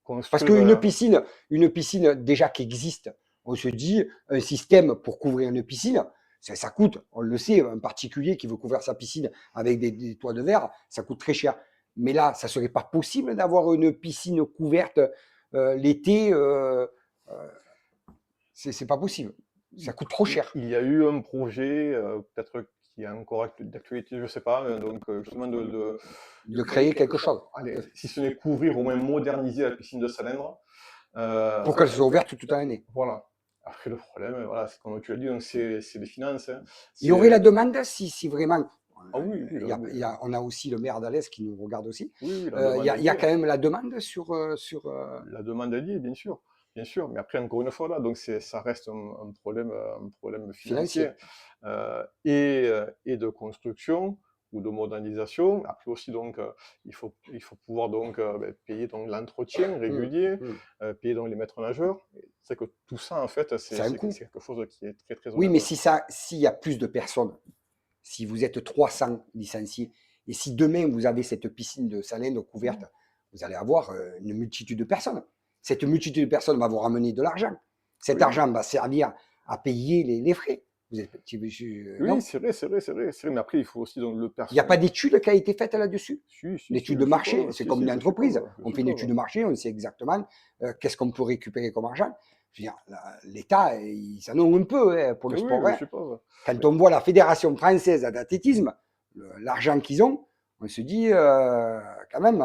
Parce construire. qu'une piscine déjà qui existe, on se dit, un système pour couvrir une piscine, ça coûte, on le sait, un particulier qui veut couvrir sa piscine avec des toits de verre, ça coûte très cher. Mais là, ça serait pas possible d'avoir une piscine couverte l'été, euh, c'est pas possible. Ça coûte trop cher Il y a eu un projet, peut-être qui est encore d'actualité, je ne sais pas, donc justement de créer quelque chose. allez, si ce n'est couvrir, au moins moderniser la piscine de Salindre. Pour qu'elle soit ouverte toute l'année. Voilà. Après, le problème, voilà, c'est comme tu l'as dit, donc c'est les finances. Hein. Il y aurait C'est... la demande si vraiment. Ah oui, oui, On a aussi le maire d'Alès qui nous regarde aussi. oui, oui, la Il demande est y a liée. quand même la demande sur. La demande est liée, bien sûr. Bien sûr, mais après, encore une fois, là, donc ça reste un problème financier Financier. et de construction ou de modernisation. Après aussi, donc, il faut pouvoir donc, payer donc, l'entretien Hum, régulier, hum. payer donc, les maîtres nageurs. C'est que tout ça, en fait, C'est un coût. c'est quelque chose qui est très, très Oui, mais onéreux. s'il y a plus de personnes, si vous êtes 300 licenciés Et si demain vous avez cette piscine de Salins couverte, vous allez avoir une multitude de personnes. Cette multitude de personnes va vous ramener de l'argent. Cet Oui. argent va servir à payer les frais. Vous êtes, non, Oui, c'est vrai, c'est vrai, c'est vrai, c'est vrai. Mais après, il faut aussi donc le il n'y a pas personnel. d'étude qui a été faite là-dessus. Si, L'étude je de marché, suppose. c'est Si, comme une je entreprise. suppose. Je On fait une étude suppose. de marché, on sait exactement qu'est-ce qu'on peut récupérer comme argent. Je veux dire, l'État, ils en ont un peu pour le Oui, sport. je Hein. suppose. Quand on voit la Fédération française d'athlétisme, l'argent qu'ils ont, on se dit quand même,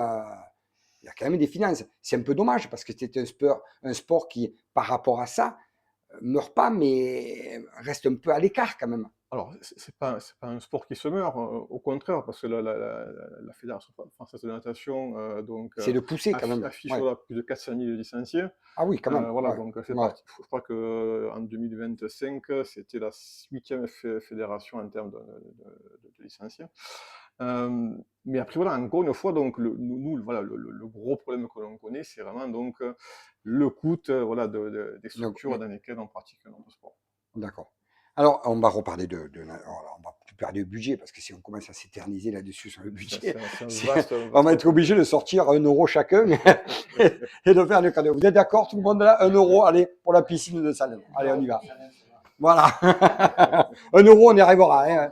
il y a quand même des finances. C'est un peu dommage parce que c'est un sport qui, par rapport à ça, meurt pas, mais reste un peu à l'écart quand même. Alors, c'est pas un sport qui se meurt, au contraire, parce que la Fédération française de natation C'est de pousser quand même. affiche Ouais. voilà, plus de 400 000 licenciés. Ah oui, quand même. Voilà, Ouais. donc c'est Ouais. parti. Je crois qu'en 2025, c'était la 8e fédération en termes de licenciés. Mais après, voilà, encore une fois, donc, nous, voilà, le gros problème que l'on connaît, c'est vraiment donc, le coût voilà, des Donc, structures dans lesquelles on pratique notre sport. d'accord. Alors, on va reparler alors, on va plus parler de budget parce que si on commence à s'éterniser là-dessus sur le budget, on va être obligé de sortir 1 € chacun et de faire le cadeau. Vous êtes d'accord, tout le monde là? 1 €, allez, pour la piscine de Salins. Allez, on y va. Voilà. 1 €, on y arrivera. Hein.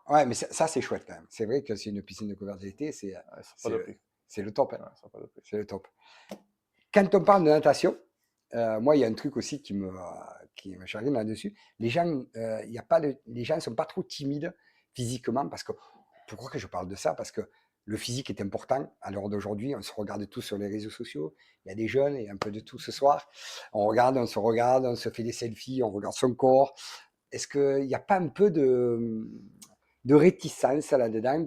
Ouais, mais ça c'est chouette quand même. C'est vrai que c'est une piscine de couverte d'été, c'est Ouais, ça n'a pas de prix. le top. Hein. Ouais, ça n'a pas de prix. C'est le top. Quand on parle de natation, moi, il y a un truc aussi qui me chagrine là-dessus. Les gens, les gens ne sont pas trop timides physiquement parce que, pourquoi que je parle de ça? Parce que le physique est important. À l'heure d'aujourd'hui, on se regarde tous sur les réseaux sociaux. Il y a des jeunes et un peu de tout ce soir. On se regarde, on se fait des selfies, on regarde son corps. Est-ce qu'il n'y a pas un peu de réticence là-dedans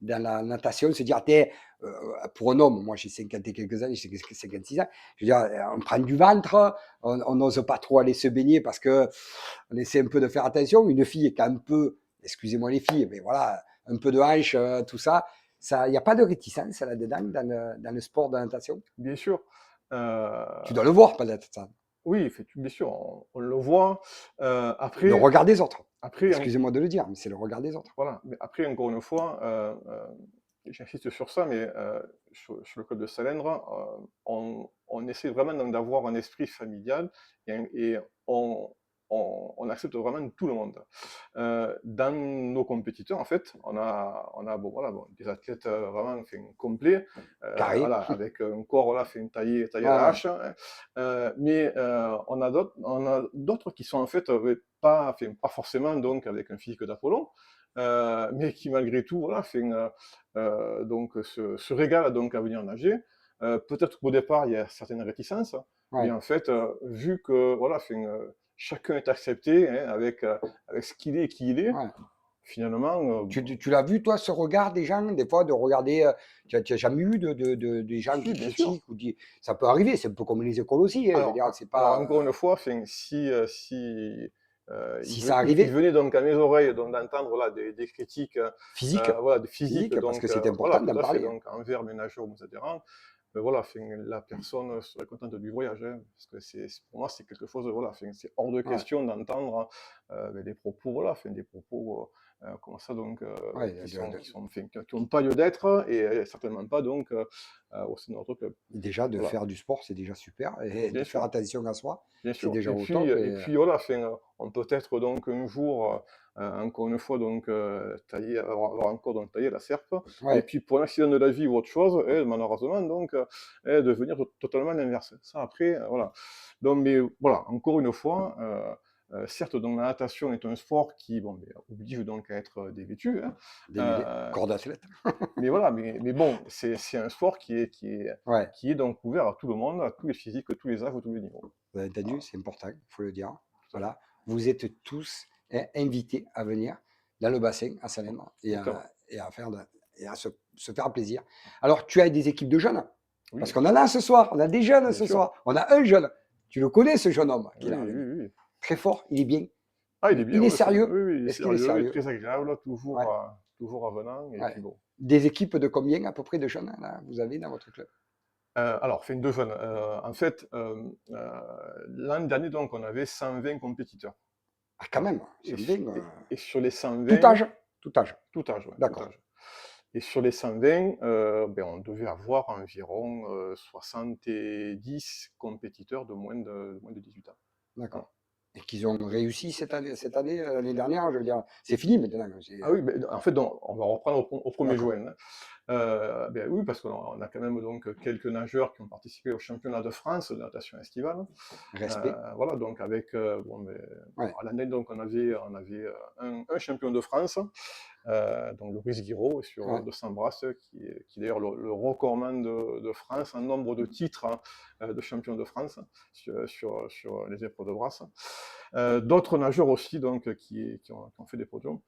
dans la natation, se dire, pour un homme, moi j'ai 50 et quelques années, j'ai 56 ans, je veux dire, on prend du ventre, on n'ose pas trop aller se baigner parce que on essaie un peu de faire attention. Une fille qui a un peu, excusez-moi les filles, mais voilà, un peu de hanche, tout ça, il n'y a pas de réticence là-dedans dans le sport de natation. Bien sûr. Tu dois le voir peut-être, ça. Oui, bien sûr, on le voit. Le Après, regard des autres. après, Excusez-moi de le dire, mais c'est le regard des autres. voilà. Mais après, encore une fois, j'insiste sur ça, mais sur le club de Salindre, on essaie vraiment donc d'avoir un esprit familial et on accepte vraiment tout le monde. Dans nos compétiteurs, en fait, on a bon, voilà, bon, des athlètes vraiment enfin, complets, Carré. voilà, avec un corps voilà, fait, taillé à la Ouais. hache, hein, mais on a d'autres qui sont en fait pas, enfin, pas forcément donc, avec un physique d'Apollon, mais qui malgré tout voilà, donc, se régalent donc, à venir nager. Peut-être qu'au départ, il y a certaines réticences, mais Ouais. en fait, vu que voilà, chacun est accepté hein, avec ce qu'il est et qui il est, Ouais. finalement. Tu l'as vu, toi, ce regard des gens, des fois, de regarder, tu as jamais eu des gens qui Si, bien sûr. critiquent ou ça peut arriver, c'est un peu comme les écoles aussi, hein, je veux dire, c'est Alors pas, encore une fois, si si ça il arrivait, venait donc à mes oreilles donc d'entendre là des critiques physique, voilà, de physique, parce que donc c'est voilà, important tout d'en à fait, parler. Hein. donc envers mes nageurs ou mes adhérents, voilà, la personne serait contente du voyage, hein, parce que pour moi c'est quelque chose, voilà, c'est hors de Ouais, question d'entendre des propos, voilà, des propos comme ça, donc ouais, qui ont pas lieu d'être et certainement pas donc au sein de notre club. déjà, de Voilà. faire du sport, c'est déjà super, et de Bien faire sûr, attention à soi, bien c'est sûr. déjà au top. Et puis voilà, on peut être donc un jour, encore une fois, donc avoir encore donc taillé la serpe, et Ouais, puis pour un accident de la vie ou autre chose, et malheureusement donc devenir totalement l'inverse. Ça après, voilà. Donc, mais voilà, encore une fois, certes, donc la natation est un sport qui bon, mais oblige donc à être dévêtu, hein, corps d'athlète. mais voilà, mais bon, c'est un sport Ouais, qui est donc ouvert à tout le monde, à tous les physiques, tous les âges, tous les niveaux. vous avez entendu, Voilà, c'est important, il faut le dire. tout à fait. Voilà, vous êtes tous invités à venir dans le bassin à Salem Exactement. et à faire et à se faire plaisir. Alors, tu as des équipes de jeunes, parce Oui, qu'on en a ce soir, on a des jeunes bien ce sûr. soir, on a un jeune. Tu le connais, ce jeune homme qui est Oui, là avec nous. oui, oui. Très fort, il est bien. Ah, il est bien, Il est ouais, sérieux. oui, oui, il est Est-ce qu'il est sérieux, il est sérieux? très agréable, Ouais, toujours avenant, et ouais. puis bon. Des équipes de combien à peu près de jeunes là, vous avez dans votre club? Alors, fin de jeunes. En fait, l'an dernier, donc, on avait 120 compétiteurs. Ah, quand même, Et, c'est bien. et sur les Tout 120, âge? Tout âge. tout âge, ouais, tout D'accord. âge. Et sur les 120, ben, on devait avoir environ 70 compétiteurs de moins de 18 ans. D'accord. Et qu'ils ont réussi cette année, l'année dernière, je veux dire, c'est fini maintenant. Ah oui, ben, en fait, donc, on va reprendre au 1er D'accord. juin. Hein. Ben oui, parce qu'on a quand même donc quelques nageurs qui ont participé au championnat de France de natation estivale. Respect. Voilà, donc avec bon, ben, Ouais. à l'année, donc on avait un champion de France, donc Loris Guiraud sur Ouais. 200 brasses, qui est d'ailleurs le recordman de France en nombre de titres de champion de France sur les épreuves de brasse. D'autres nageurs aussi donc qui ont fait des podiums.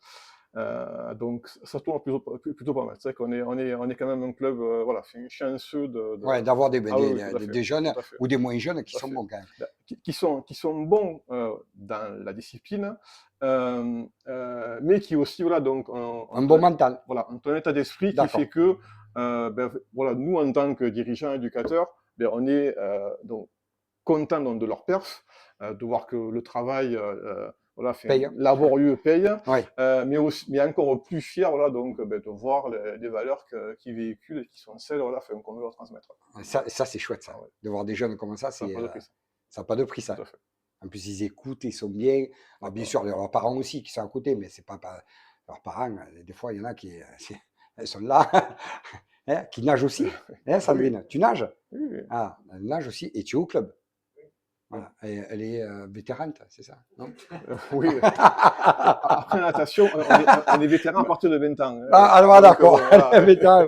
Donc ça tourne plutôt pas mal. C'est vrai on est quand même un club voilà, chanceux Ouais, d'avoir Ah oui, oui, tout à fait, des jeunes tout à fait. ou des moins jeunes qui Tout à sont fait. bons quand même. Qui sont bons dans la discipline, mais qui aussi voilà donc Un bon mental. voilà, ont un état d'esprit qui D'accord. fait que ben, voilà, nous en tant que dirigeants éducateurs, ben, on est donc contents donc, de leur perf, de voir que le travail voilà, Paye. laborieux paye, Ouais. mais encore plus fier voilà, donc, ben, de voir les valeurs qu'ils véhiculent et qui sont celles voilà, qu'on veut leur transmettre. Ça c'est chouette, ça. Ah ouais. De voir des jeunes comme ça, Ça n'a c'est, pas de prix, ça. ça n'a pas de prix, Tout ça. à fait. En plus, ils écoutent, ils sont bien. Alors, bien Voilà. sûr, leurs parents aussi qui sont à côté, mais c'est pas leurs parents. Des fois, il y en a qui elles sont là, hein, qui nagent aussi. Hein, Sandrine, tu nages? Oui, oui. Ah, elle nage aussi. Et tu es au club. Voilà. Et elle est vétérante, c'est ça, non? Oui. Après la natation, on est vétéran à partir de 20 ans. Ah, alors, Donc, d'accord. voilà. Vétéran.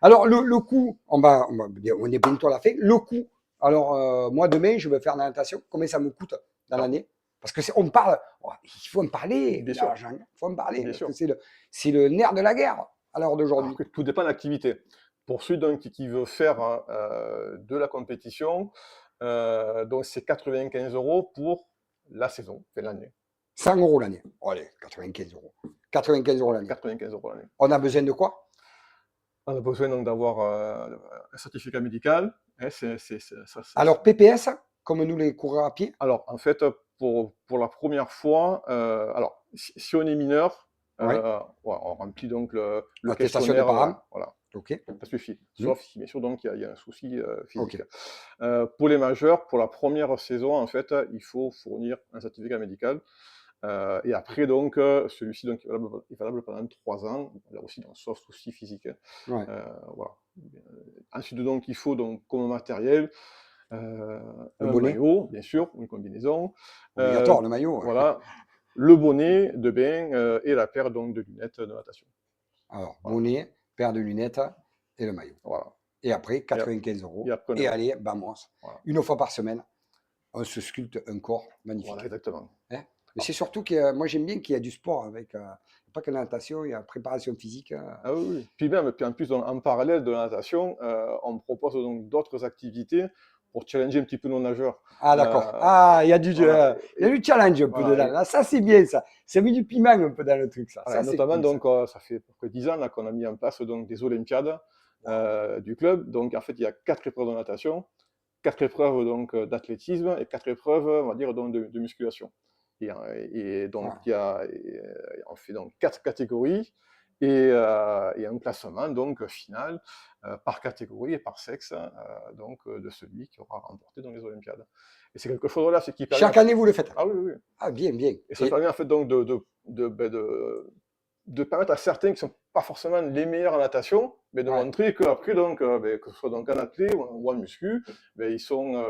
Alors, le coup, on est bientôt à la fin. Le coup, alors, moi, demain, je vais faire la natation. Combien ça me coûte dans Alors, l'année? Parce que on parle, oh, il faut en parler, bien sûr, l'argent. Il faut en parler, bien parce sûr. que c'est le nerf de la guerre à l'heure Alors d'aujourd'hui. que tout dépend de l'activité. Pour celui donc, qui veut faire de la compétition, donc c'est 95 € pour la saison, c'est l'année. 100 euros l'année. Oh, allez, 95 euros. 95 euros l'année. 95 € l'année. On a besoin de quoi? On a besoin donc d'avoir un certificat médical. Hein, Alors, PPS, comme nous les coureurs à pied? Alors, en fait, pour la première fois, alors, si on est mineur, Oui. ouais, on remplit donc le Attestation de questionnaire, parents. voilà, Ok. ça suffit. Hmm. Sauf si, bien sûr, donc, il y a un souci physique. Ok. Pour les majeurs, pour la première saison, en fait, il faut fournir un certificat médical. Et après, donc, celui-ci donc, est valable pendant 3 ans, là aussi, donc, sauf souci physique. Ouais. Voilà. Ensuite, donc, il faut, donc, comme matériel, Le un bonnet. maillot, bien sûr, une combinaison. Obligatoire, le maillot. Voilà, le bonnet de bain et la paire donc, de lunettes de natation. Alors, Voilà. bonnet, paire de lunettes et le maillot. Voilà. Et après, 95 euros. Et après, on Et est bon. allez, vamos. Voilà. Une fois par semaine, on se sculpte un corps magnifique. Voilà, exactement. Hein? Mais c'est surtout que moi j'aime bien qu'il y a du sport avec, pas que la natation, il y a la préparation physique. Ah oui, oui. Puis en plus, en parallèle de la natation, on propose donc d'autres activités pour challenger un petit peu nos nageurs. Ah d'accord. Ah, il y a du Voilà. il y a du challenge un peu Voilà, dedans. Là, ça c'est bien ça. Ça met du piment un peu dans le truc ça. voilà, Ça c'est notamment, cool, donc, ça fait à peu près 10 ans là, qu'on a mis en place donc, des Olympiades du club. Donc, en fait, il y a 4 épreuves de natation, 4 épreuves donc, d'athlétisme et 4 épreuves, on va dire, donc, de musculation. Et donc, on fait donc 4 catégories et un classement donc, final par catégorie et par sexe donc, de celui qui aura remporté dans les Olympiades. Et c'est quelque chose là, c'est qui permet. Chaque année vous le faites. Ah oui, oui. Ah bien, bien. Et ça permet en fait donc de permettre à certains qui ne sont pas forcément les meilleurs en natation, mais de Ouais. montrer qu'après, donc, que ce soit donc en athlète ou en muscu, ils sont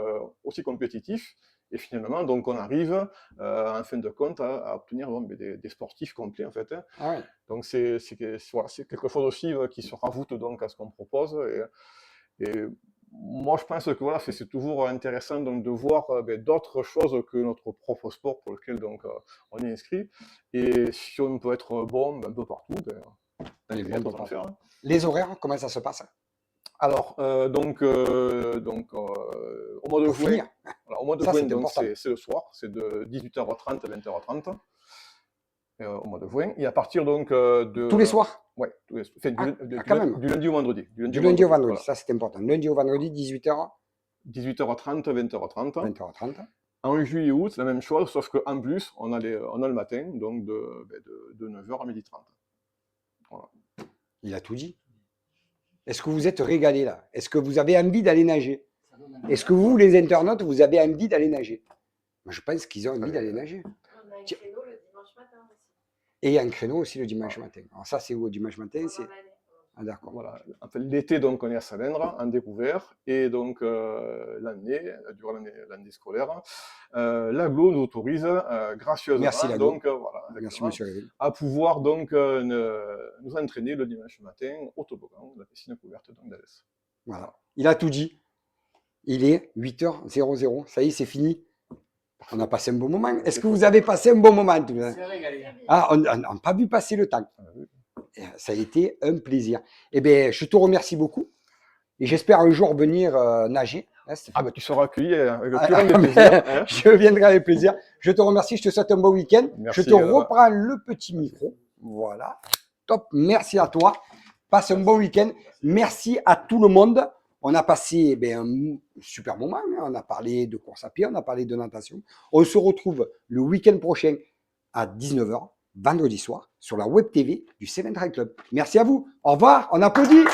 aussi compétitifs. Et finalement, donc, on arrive en fin de compte à obtenir des sportifs complets en fait. Hein. Ah ouais. Donc c'est quelque chose aussi qui se rajoute donc à ce qu'on propose. Et moi, je pense que voilà, c'est toujours intéressant donc, de voir d'autres choses que notre propre sport pour lequel donc, on est inscrit. Et si on peut être bon un peu partout, Allez, il y a bon, d'autres à faire. Hein. Les horaires, comment ça se passe? Alors, au mois de Pour juin, finir. voilà, au mois de Ça, juin c'est donc, important. c'est le soir, c'est de 18h30 à 20h30. Au mois de juin. Et à partir donc de. Tous les soirs? Ouais, tous les, enfin, Quand même. du lundi au vendredi. Du lundi au vendredi, voilà. ça c'est important. Lundi au vendredi, 18h, 18h30, 20h30. 20h30. En juillet, août, la même chose, sauf qu'en plus, on a le matin, donc de 9h à 12h30. Voilà. Il a tout dit. Est-ce que vous êtes régalés là? Est-ce que vous avez envie d'aller nager? Est-ce que vous, les internautes, vous avez envie d'aller nager? Moi, je pense qu'ils ont envie d'aller nager. On a un créneau le dimanche matin aussi. Et il y a un créneau aussi le dimanche matin. Alors ça, c'est où le dimanche matin? C'est... Pendant l'année. Ah, d'accord. Voilà. Enfin, l'été, donc, on est à Salindre, en découvert, et donc, durant l'année scolaire, l'aglo nous autorise gracieusement, Merci, l'aglo. donc, voilà, Merci, exactement, monsieur Réville. à pouvoir donc nous entraîner le dimanche matin au toboggan de la piscine couverte d'Alès. Voilà. Il a tout dit. Il est 8h00. Ça y est, c'est fini. On a passé un bon moment. Est-ce que vous avez passé un bon moment tous les deux? C'est régalé. Ah, on n'a pas vu passer le temps. Ça a été un plaisir. Eh bien, je te remercie beaucoup. Et j'espère un jour venir nager. Hein, Stéphane. Ah, bah, tu seras accueilli avec le Ah, plus grand des ah, plaisirs, hein. Je viendrai avec plaisir. Je te remercie. Je te souhaite un bon week-end. Merci, Je te reprends le petit micro. Voilà. Top. Merci à toi. Passe un bon week-end. Merci à tout le monde. On a passé un super moment. Hein. On a parlé de course à pied, on a parlé de natation. On se retrouve le week-end prochain à 19h, vendredi soir, sur la web TV du Seven Trail Club. Merci à vous. Au revoir. On applaudit.